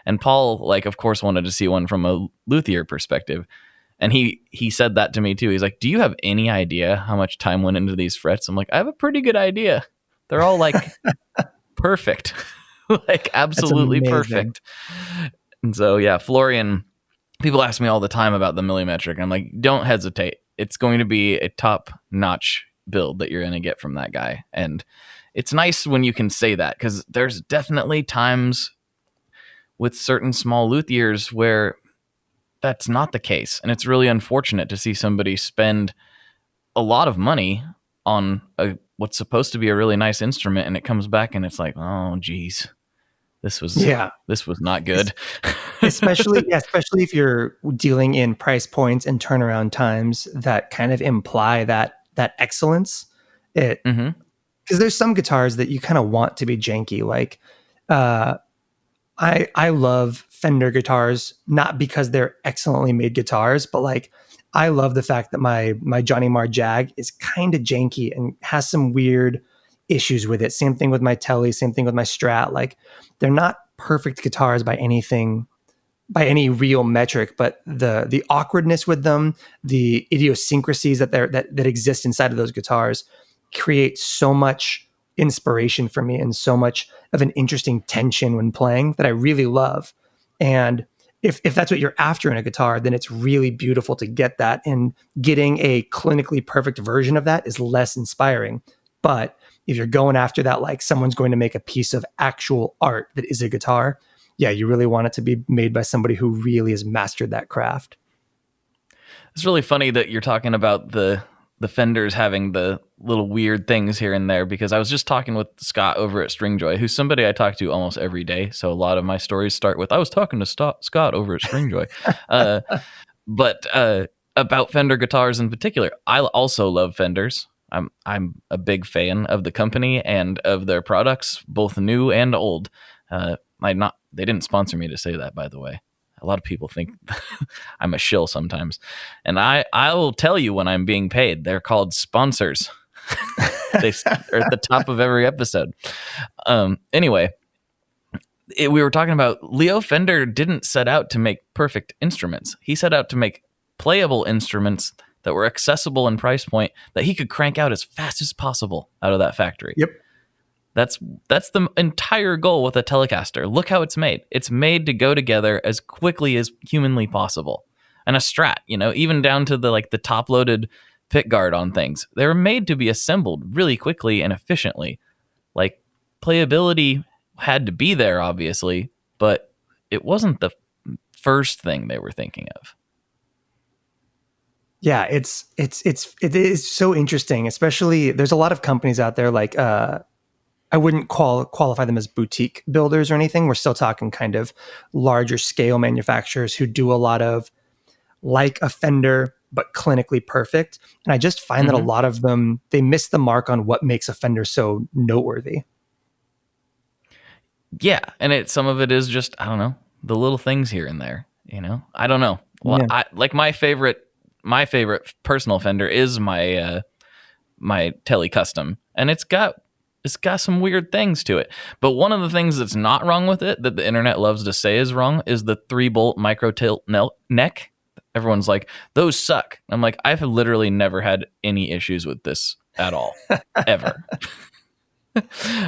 And Paul, like, of course, wanted to see one from a luthier perspective. And he said that to me too. He's like, do you have any idea how much time went into these frets? I'm like, I have a pretty good idea. They're all like perfect, like absolutely perfect. And so, yeah, Florian, people ask me all the time about the millimetric. And I'm like, don't hesitate. It's going to be a top notch build that you're going to get from that guy. And it's nice when you can say that, because there's definitely times with certain small luthiers where that's not the case. And it's really unfortunate to see somebody spend a lot of money on what's supposed to be a really nice instrument, and it comes back and it's like, oh geez, this was not good. especially if you're dealing in price points and turnaround times that kind of imply that excellence. Because there's some guitars that you kind of want to be janky. Like I love Fender guitars, not because they're excellently made guitars, but like I love the fact that my Johnny Marr Jag is kind of janky and has some weird issues with it. Same thing with my Tele, same thing with my Strat. Like they're not perfect guitars by any real metric, but the awkwardness with them, the idiosyncrasies that exist inside of those guitars create so much inspiration for me and so much of an interesting tension when playing that I really love. And if that's what you're after in a guitar, then it's really beautiful to get that. And getting a clinically perfect version of that is less inspiring. But if you're going after that, like someone's going to make a piece of actual art that is a guitar, yeah, you really want it to be made by somebody who really has mastered that craft. It's really funny that you're talking about the Fenders having the little weird things here and there, because I was just talking with Scott over at Stringjoy, who's somebody I talk to almost every day. So a lot of my stories start with, I was talking to Scott over at Stringjoy. But about Fender guitars in particular, I also love Fenders. I'm a big fan of the company and of their products, both new and old. They didn't sponsor me to say that, by the way. A lot of people think I'm a shill sometimes. And I will tell you when I'm being paid. They're called sponsors. They are at the top of every episode. Anyway, we were talking about Leo Fender didn't set out to make perfect instruments. He set out to make playable instruments that were accessible in price point that he could crank out as fast as possible out of that factory. Yep. That's the entire goal with a Telecaster. Look how it's made. It's made to go together as quickly as humanly possible. And a Strat, even down to the top-loaded pick guard on things. They were made to be assembled really quickly and efficiently. Like, playability had to be there, obviously, but it wasn't the first thing they were thinking of. Yeah, it is so interesting. Especially, there's a lot of companies out there like. I wouldn't qualify them as boutique builders or anything. We're still talking kind of larger scale manufacturers who do a lot of like a Fender, but clinically perfect. And I just find that a lot of them, they miss the mark on what makes a Fender so noteworthy. Yeah. And some of it is just, I don't know, the little things here and there, I don't know. Well, yeah. My favorite personal Fender is my Tele Custom, and it's got some weird things to it. But one of the things that's not wrong with it, that the internet loves to say is wrong, is the 3-bolt micro tilt neck. Everyone's like, those suck. I'm like, I've literally never had any issues with this at all, ever.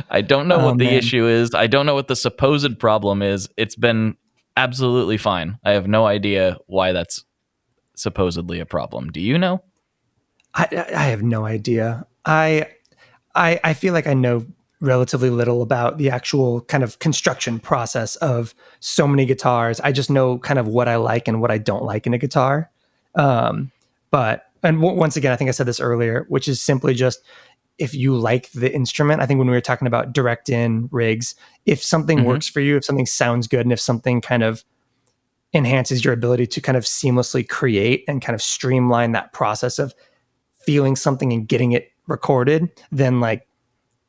I don't know what the issue is. I don't know what the supposed problem is. It's been absolutely fine. I have no idea why that's supposedly a problem. Do you know? I have no idea. I feel like I know relatively little about the actual kind of construction process of so many guitars. I just know kind of what I like and what I don't like in a guitar. Once again, I think I said this earlier, which is simply just if you like the instrument. I think when we were talking about direct in rigs, if something works for you, if something sounds good, and if something kind of enhances your ability to kind of seamlessly create and kind of streamline that process of feeling something and getting it recorded, then like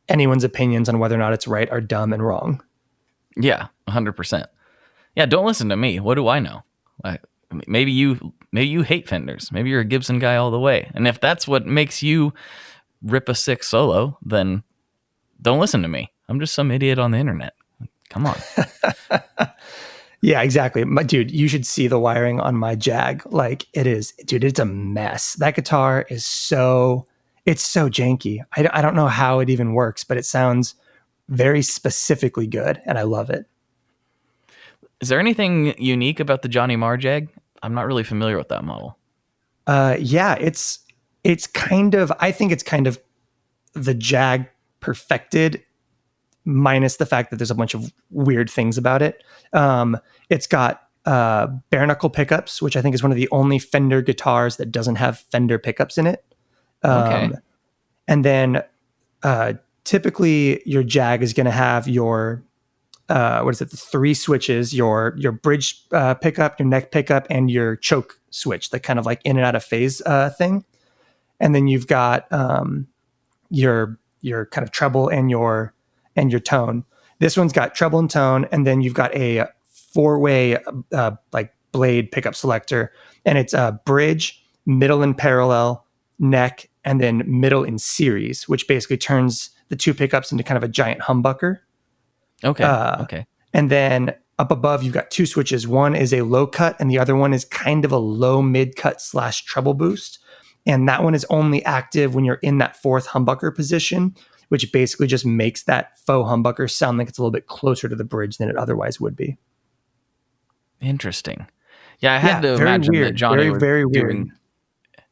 anyone's opinions on whether or not it's right are dumb and wrong. Yeah, 100%. Yeah, don't listen to me. What do I know? Maybe you hate Fenders. Maybe you're a Gibson guy all the way. And if that's what makes you rip a sick solo, then don't listen to me. I'm just some idiot on the internet. Come on. Yeah, exactly. Dude, you should see the wiring on my Jag. Like it's a mess. That guitar is it's so janky. I don't know how it even works, but it sounds very specifically good, and I love it. Is there anything unique about the Johnny Marr Jag? I'm not really familiar with that model. Yeah, it's kind of, I think it's kind of the Jag perfected, minus the fact that there's a bunch of weird things about it. It's got bare knuckle pickups, which I think is one of the only Fender guitars that doesn't have Fender pickups in it. Okay. And then typically your Jag is going to have your the 3 switches: your bridge pickup, your neck pickup, and your choke switch, the kind of like in and out of phase thing. And then you've got your kind of treble and your tone. This one's got treble and tone, and then you've got a 4-way like blade pickup selector, and it's a bridge, middle in parallel, neck, and then middle in series, which basically turns the 2 pickups into kind of a giant humbucker. Okay. Okay. And then up above, you've got 2 switches. One is a low cut, and the other one is kind of a low mid cut / treble boost. And that one is only active when you're in that 4th humbucker position, which basically just makes that faux humbucker sound like it's a little bit closer to the bridge than it otherwise would be. Interesting. Yeah, I had to imagine that Johnny was very doing.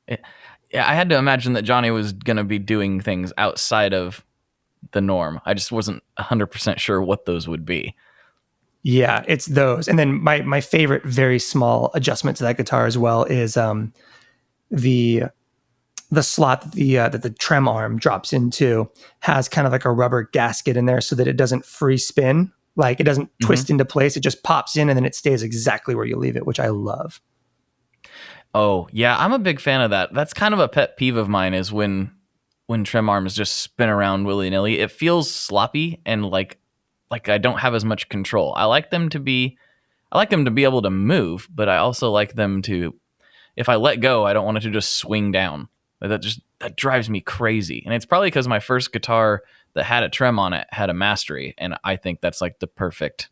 Yeah, I had to imagine that Johnny was going to be doing things outside of the norm. I just wasn't 100% sure what those would be. Yeah, it's those. And then my favorite very small adjustment to that guitar as well is the slot that the trem arm drops into has kind of like a rubber gasket in there so that it doesn't free spin. Like it doesn't twist into place. It just pops in and then it stays exactly where you leave it, which I love. Oh, yeah, I'm a big fan of that. That's kind of a pet peeve of mine is when trem arms just spin around willy-nilly. It feels sloppy and like I don't have as much control. I like them to be able to move, but I also like them to, if I let go, I don't want it to just swing down. That drives me crazy. And it's probably because my first guitar that had a trem on it had a mastery, and I think that's like the perfect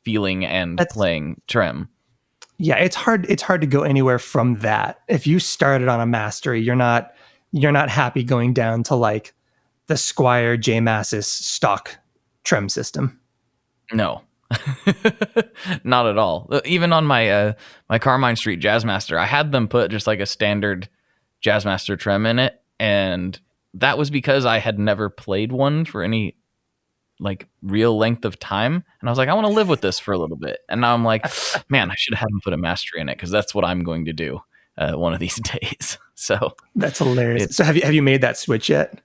feeling and playing trem. Yeah, it's hard to go anywhere from that. If you started on a mastery, you're not happy going down to like the Squier J Mascis stock trem system. No. Not at all. Even on my Carmine Street Jazzmaster, I had them put just like a standard Jazzmaster trem in it, and that was because I had never played one for any like real length of time, and I was like, I want to live with this for a little bit. And now I'm like, man, I should have them put a mastery in it because that's what I'm going to do one of these days. So that's hilarious. So have you made that switch yet?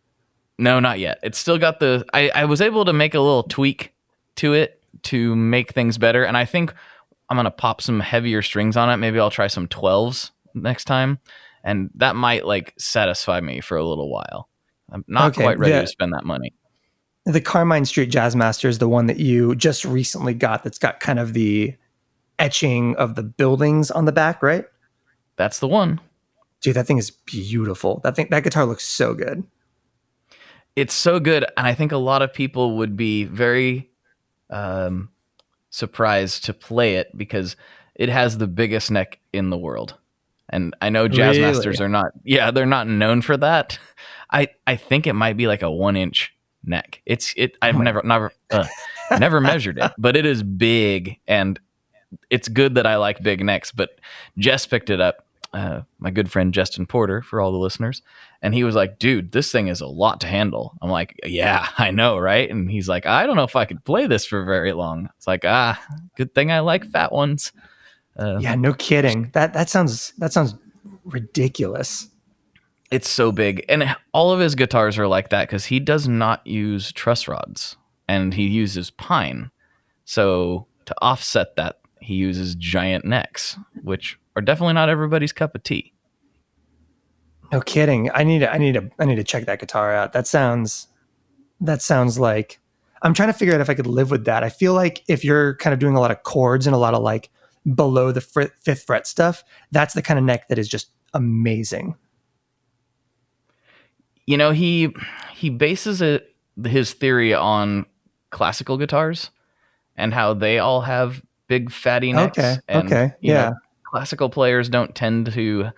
No, not yet. It's still got the. I was able to make a little tweak to it to make things better, and I think I'm gonna pop some heavier strings on it. Maybe I'll try some 12s next time, and that might like satisfy me for a little while. I'm not quite ready to spend that money. The Carmine Street Jazzmaster is the one that you just recently got. That's got kind of the etching of the buildings on the back, right? That's the one. Dude, that thing is beautiful. That guitar looks so good. It's so good, and I think a lot of people would be very surprised to play it because it has the biggest neck in the world. And I know Jazzmasters are not, they're not known for that. I think it might be like a 1-inch neck. I've never measured it, but it is big, and it's good that I like big necks. But Jess picked it up, my good friend Justin Porter, for all the listeners, and he was like, dude, this thing is a lot to handle. I'm like, yeah, I know, right? And he's like, I don't know if I could play this for very long. It's like, good thing I like fat ones. Yeah, no kidding. That sounds ridiculous. It's so big, and all of his guitars are like that because he does not use truss rods, and he uses pine. So to offset that, he uses giant necks, which are definitely not everybody's cup of tea. No kidding. I need to check that guitar out. That sounds like, I'm trying to figure out if I could live with that. I feel like if you're kind of doing a lot of chords and a lot of like below the 5th fret stuff, that's the kind of neck that is just amazing. You know, he bases his theory on classical guitars and how they all have big fatty necks. Okay. You know, classical players don't tend to,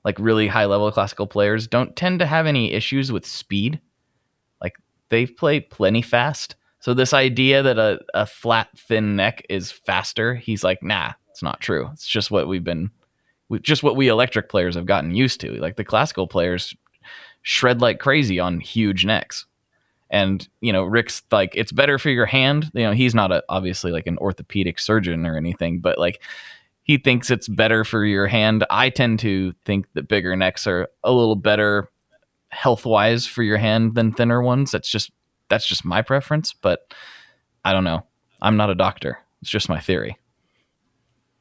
like really high level classical players don't tend to have any issues with speed. Like they play plenty fast. So this idea that a flat, thin neck is faster, he's like, nah, it's not true. It's just what we electric players have gotten used to. Like the classical players shred like crazy on huge necks. And, Rick's like, it's better for your hand. He's not obviously like an orthopedic surgeon or anything, but like he thinks it's better for your hand. I tend to think that bigger necks are a little better health wise for your hand than thinner ones. That's just my preference, but I don't know. I'm not a doctor. It's just my theory.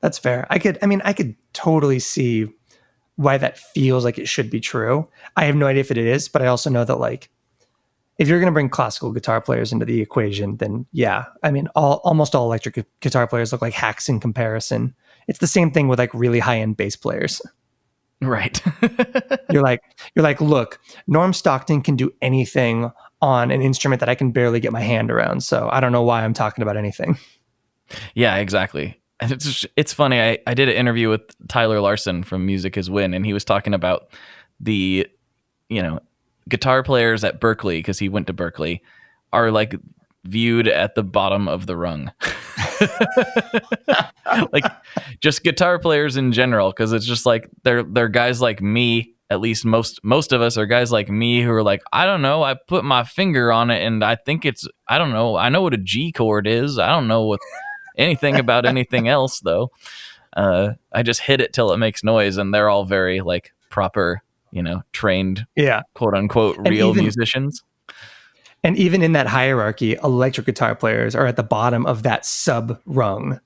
That's fair. I could totally see why that feels like it should be true. I have no idea if it is, but I also know that like, if you're going to bring classical guitar players into the equation, then yeah, I mean, almost all electric guitar players look like hacks in comparison. It's the same thing with like really high-end bass players. Right. You're like, look, Norm Stockton can do anything on an instrument that I can barely get my hand around. So I don't know why I'm talking about anything. Yeah, exactly. And it's funny. I did an interview with Tyler Larson from Music Is Win, and he was talking about the, guitar players at Berklee, because he went to Berklee, are like viewed at the bottom of the rung. Like just guitar players in general, because it's just like they're guys like me. At least most of us are guys like me who are like, I don't know, I put my finger on it and I think I don't know, I know what a G chord is. I don't know what anything about anything else though. I just hit it till it makes noise, and they're all very like proper, trained, quote unquote, real musicians. And even in that hierarchy, electric guitar players are at the bottom of that sub rung.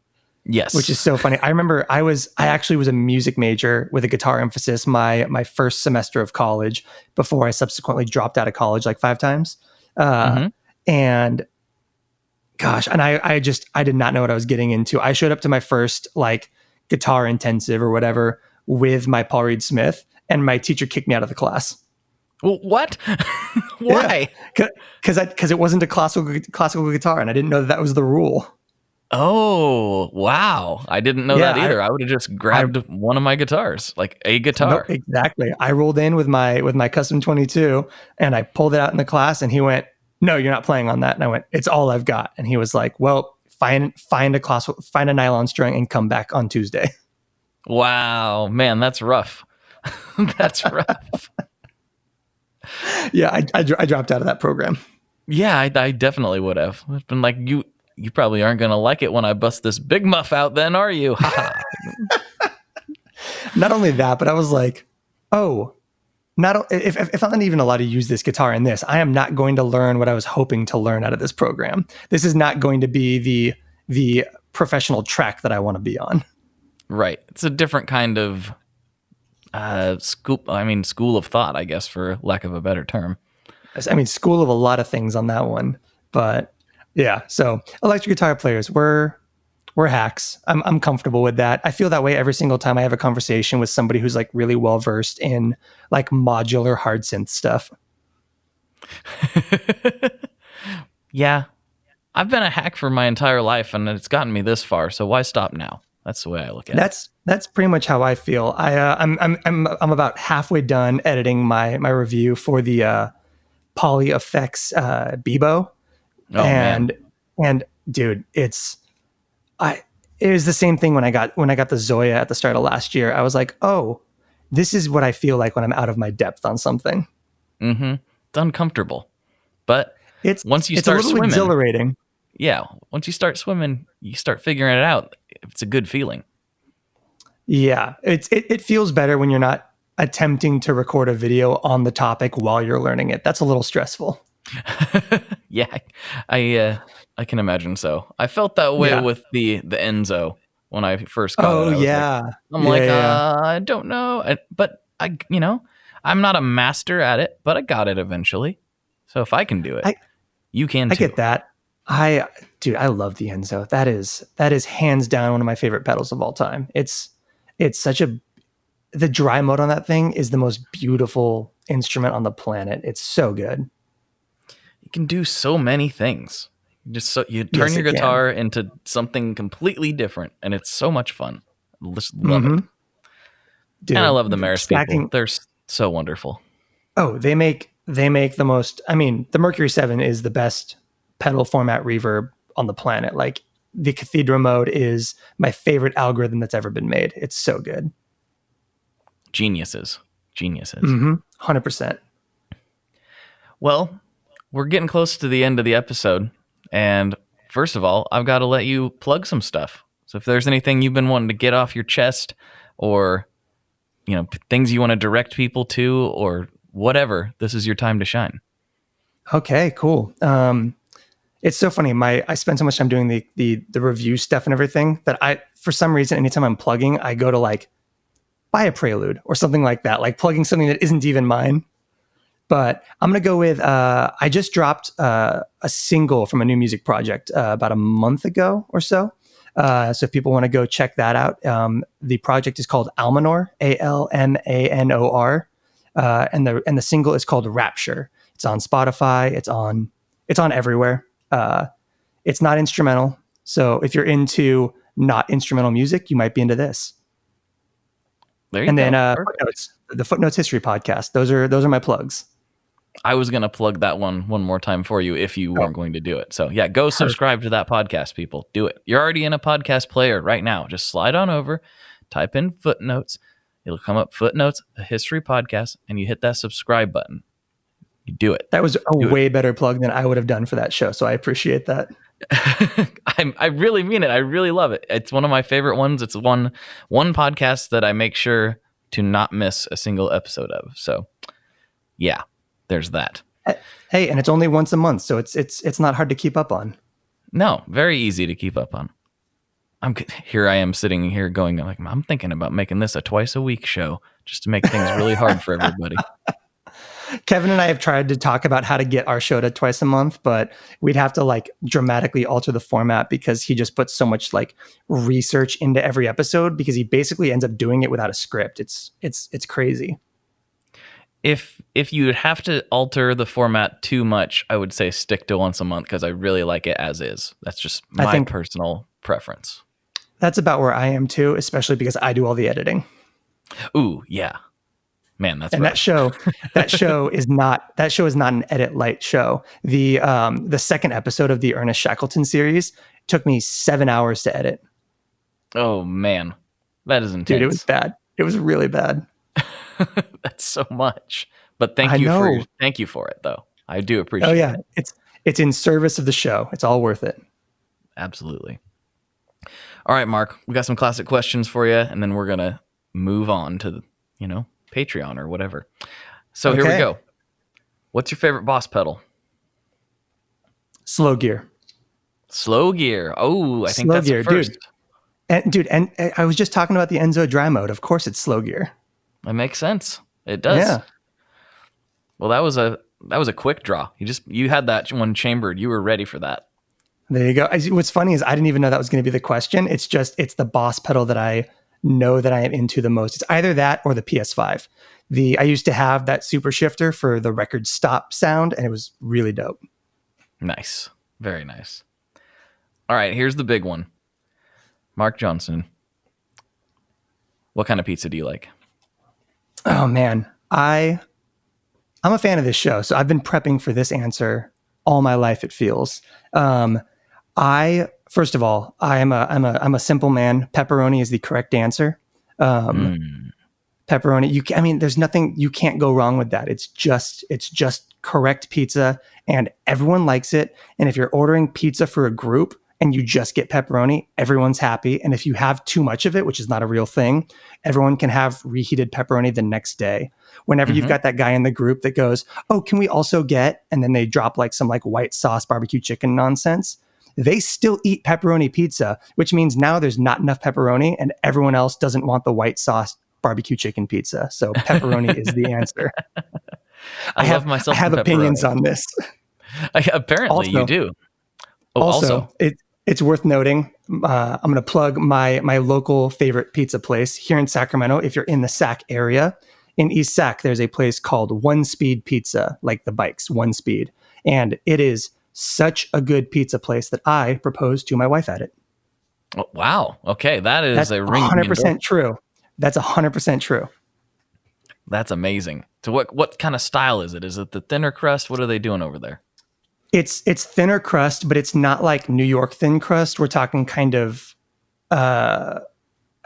Yes. Which is so funny. I remember I actually was a music major with a guitar emphasis my first semester of college, before I subsequently dropped out of college like 5 times. And gosh, and I did not know what I was getting into. I showed up to my first like guitar intensive or whatever with my Paul Reed Smith, and my teacher kicked me out of the class. Well, what? Why? Because it wasn't a classical guitar, and I didn't know that was the rule. Oh, wow. I didn't know that either. I would have just grabbed one of my guitars, like a guitar. No, exactly. I rolled in with my custom 22, and I pulled it out in the class, and he went, "No, you're not playing on that." And I went, "It's all I've got." And he was like, "Well, find a nylon string and come back on Tuesday." Wow, man, that's rough. That's rough. Yeah, I dropped out of that program. Yeah, I definitely would have. It's been like, you probably aren't going to like it when I bust this big muff out then, are you? Not only that, but I was like, oh, if I'm not even allowed to use this guitar in this, I am not going to learn what I was hoping to learn out of this program. This is not going to be the professional track that I want to be on. Right. It's a different kind of school of thought, I guess, for lack of a better term. I mean, school of a lot of things on that one, but yeah. So electric guitar players, we're hacks. I'm comfortable with that. I feel that way every single time I have a conversation with somebody who's like really well versed in like modular hard synth stuff. Yeah, I've been a hack for my entire life, and it's gotten me this far. So why stop now? That's the way I look at it. That's pretty much how I feel. I'm about halfway done editing my review for the Poly Effects Bebo. And dude, it was the same thing when I got the Zoya at the start of last year. I was like, oh, this is what I feel like when I'm out of my depth on something. Mm-hmm. It's uncomfortable, but once you start a little swimming, exhilarating. Yeah, once you start swimming, you start figuring it out. It's a good feeling. Yeah, it feels better when you're not attempting to record a video on the topic while you're learning it. That's a little stressful. Yeah, I can imagine so. I felt that way with the Enzo when I first got it. I don't know, but I'm not a master at it, but I got it eventually. So if I can do it, you can too. I get that. I love the Enzo. That is hands down one of my favorite pedals of all time. It's the dry mode on that thing is the most beautiful instrument on the planet. It's so good. You can do so many things. You turn your guitar into something completely different, and it's so much fun. Just love it. Dude, and I love the Maris people. They're so wonderful. Oh, they make the most. I mean, the Mercury 7 is the best pedal format reverb on the planet. Like the Cathedra mode is my favorite algorithm that's ever been made. It's so good. Geniuses. 100%. Well, we're getting close to the end of the episode. And first of all, I've got to let you plug some stuff. So if there's anything you've been wanting to get off your chest, or things you want to direct people to, or whatever, this is your time to shine. Okay, cool. It's so funny. I spend so much time doing the review stuff and everything that for some reason, anytime I'm plugging, I go to like buy a Prelude or something like that, like plugging something that isn't even mine. But I'm going to go with, I just dropped a single from a new music project about a month ago or so. So if people want to go check that out, the project is called Almanor, Almanor, and the single is called Rapture. It's on Spotify. It's on everywhere. It's not instrumental. So if you're into not instrumental music, you might be into this. There you go. And then Footnotes, the Footnotes History Podcast. Those are my plugs. I was going to plug that one more time for you if you weren't going to do it. So yeah, go subscribe to that podcast, people. Do it. You're already in a podcast player right now. Just slide on over, type in Footnotes. It'll come up Footnotes, a history podcast, and you hit that subscribe button. You do it. That was a way better plug than I would have done for that show. So I appreciate that. I really mean it. I really love it. It's one of my favorite ones. It's one podcast that I make sure to not miss a single episode of. So yeah. There's that. Hey, and it's only once a month, so it's not hard to keep up on. No, very easy to keep up on. I am sitting here going like, I'm thinking about making this a twice a week show just to make things really hard for everybody. Kevin and I have tried to talk about how to get our show to twice a month, but we'd have to like dramatically alter the format because he just puts so much like research into every episode because he basically ends up doing it without a script. It's crazy. If you have to alter the format too much, I would say stick to once a month because I really like it as is. That's just my personal preference. That's about where I am too, especially because I do all the editing. Ooh, yeah. Man, that's and rough. that show is not an edit light show. The second episode of the Ernest Shackleton series took me 7 hours to edit. Oh man, that is intense. Dude, it was bad. It was really bad. That's so much. But thank you for it though. I do appreciate it. Oh yeah. It's in service of the show. It's all worth it. Absolutely. All right, Mark, we got some classic questions for you, and then we're going to move on to, Patreon or whatever. So Here we go. What's your favorite Boss pedal? Slow gear. Slow gear. Oh, I think that's the first. And I was just talking about the Enzo dry mode. Of course it's slow gear. That makes sense. It does. Yeah. Well, that was a quick draw. You had that one chambered. You were ready for that. There you go. What's funny is I didn't even know that was going to be the question. It's the Boss pedal that I know that I am into the most. It's either that or the PS5. I used to have that super shifter for the record stop sound, and it was really dope. Nice. Very nice. All right, here's the big one. Mark Johnston, what kind of pizza do you like? Oh man, I'm a fan of this show, so I've been prepping for this answer all my life. It feels. First of all, I'm a simple man. Pepperoni is the correct answer. Pepperoni. There's nothing you can't go wrong with that. It's just correct pizza, and everyone likes it. And if you're ordering pizza for a group and you just get pepperoni, everyone's happy. And if you have too much of it, which is not a real thing, everyone can have reheated pepperoni the next day. Whenever you've got that guy in the group that goes, oh, can we also get, and then they drop like some like white sauce barbecue chicken nonsense. They still eat pepperoni pizza, which means now there's not enough pepperoni and everyone else doesn't want the white sauce barbecue chicken pizza. So pepperoni is the answer. I have opinions on this. Apparently you do. Also, it's worth noting, I'm going to plug my local favorite pizza place here in Sacramento. If you're in the Sac area, in East Sac, there's a place called One Speed Pizza, like the bikes, One Speed. And it is such a good pizza place that I proposed to my wife at it. Oh, wow. Okay. That's a ring. 100% true. That's 100% true. That's amazing. So what kind of style is it? Is it the thinner crust? What are they doing over there? It's thinner crust, but it's not like New York thin crust. We're talking kind of, I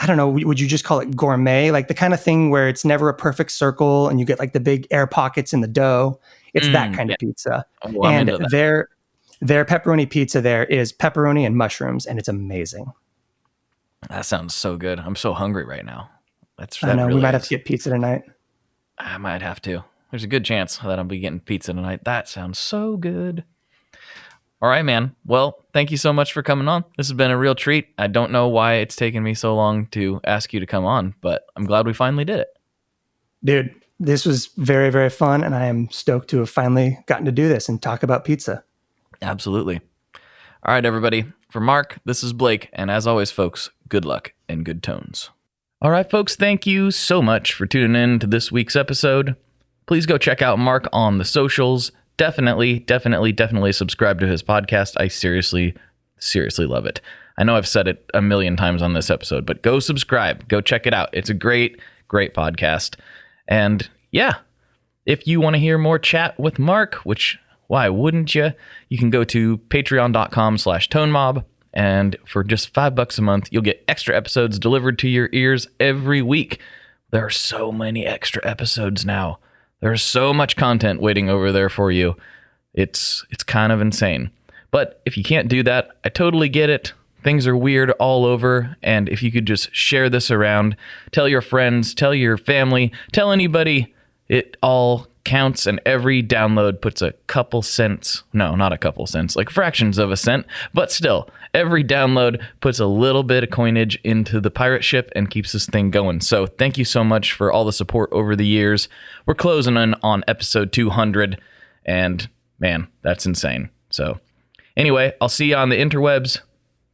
don't know, would you just call it gourmet? Like the kind of thing where it's never a perfect circle and you get like the big air pockets in the dough. It's that kind yeah. of pizza. Oh, I'm And into that. their pepperoni pizza there is pepperoni and mushrooms, and it's amazing. That sounds so good. I'm so hungry right now. I That know, we really might have is. to get pizza tonight. I might have to. There's a good chance that I'll be getting pizza tonight. That sounds so good. All right, man. Well, thank you so much for coming on. This has been a real treat. I don't know why it's taken me so long to ask you to come on, but I'm glad we finally did it. Dude, this was very, very fun, and I am stoked to have finally gotten to do this and talk about pizza. Absolutely. All right, everybody. For Mark, this is Blake, and as always, folks, good luck and good tones. All right, folks, thank you so much for tuning in to this week's episode. Please go check out Mark on the socials. Definitely subscribe to his podcast. I seriously love it. I know I've said it a million times on this episode, but go subscribe. Go check it out. It's a great podcast. And yeah, if you want to hear more chat with Mark, which why wouldn't you? You can go to patreon.com/tonemob. And for just $5 a month, you'll get extra episodes delivered to your ears every week. There are so many extra episodes now. There's so much content waiting over there for you. It's kind of insane. But if you can't do that, I totally get it. Things are weird all over. And if you could just share this around, tell your friends, tell your family, tell anybody, it all counts, and every download puts a couple cents. No, not a couple cents, like fractions of a cent. But still, every download puts a little bit of coinage into the pirate ship and keeps this thing going. So thank you so much for all the support over the years. We're closing in on episode 200, and man, that's insane. So anyway, I'll see you on the interwebs.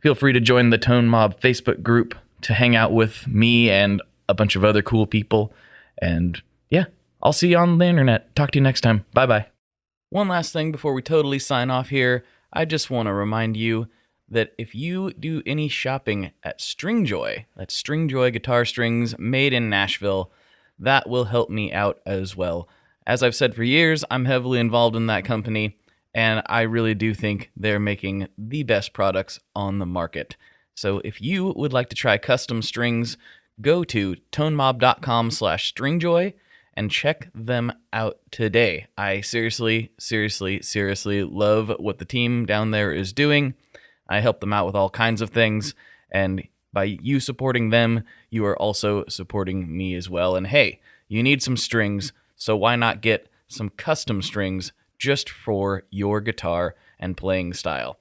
Feel free to join the Tone Mob Facebook group to hang out with me and a bunch of other cool people. And yeah, I'll see you on the internet. Talk to you next time. Bye-bye. One last thing before we totally sign off here. I just want to remind you that if you do any shopping at Stringjoy, that's Stringjoy guitar strings made in Nashville, that will help me out as well. As I've said for years, I'm heavily involved in that company, and I really do think they're making the best products on the market. So if you would like to try custom strings, go to tonemob.com/stringjoy and check them out today. I seriously love what the team down there is doing. I help them out with all kinds of things, and by you supporting them, you are also supporting me as well. And hey, you need some strings, so why not get some custom strings just for your guitar and playing style?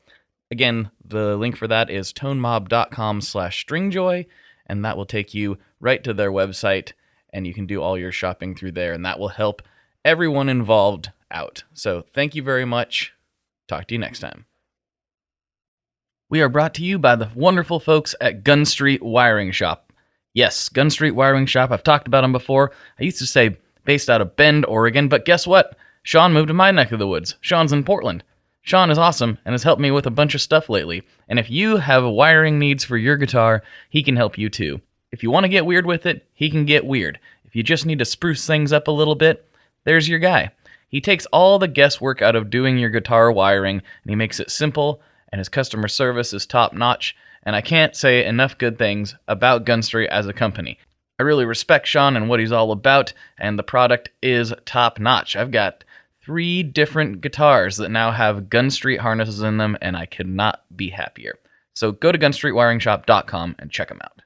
Again, the link for that is tonemob.com/stringjoy, and that will take you right to their website, and you can do all your shopping through there, and that will help everyone involved out. So thank you very much. Talk to you next time. We are brought to you by the wonderful folks at Gun Street Wiring Shop. Yes, Gun Street Wiring Shop. I've talked about them before. I used to say based out of Bend, Oregon, but guess what? Sean moved to my neck of the woods. Sean's in Portland. Sean is awesome and has helped me with a bunch of stuff lately. And if you have wiring needs for your guitar, he can help you too. If you want to get weird with it, he can get weird. If you just need to spruce things up a little bit, there's your guy. He takes all the guesswork out of doing your guitar wiring, and he makes it simple, and his customer service is top-notch, and I can't say enough good things about Gun Street as a company. I really respect Sean and what he's all about, and the product is top-notch. I've got 3 different guitars that now have Gun Street harnesses in them, and I could not be happier. So go to gunstreetwiringshop.com and check them out.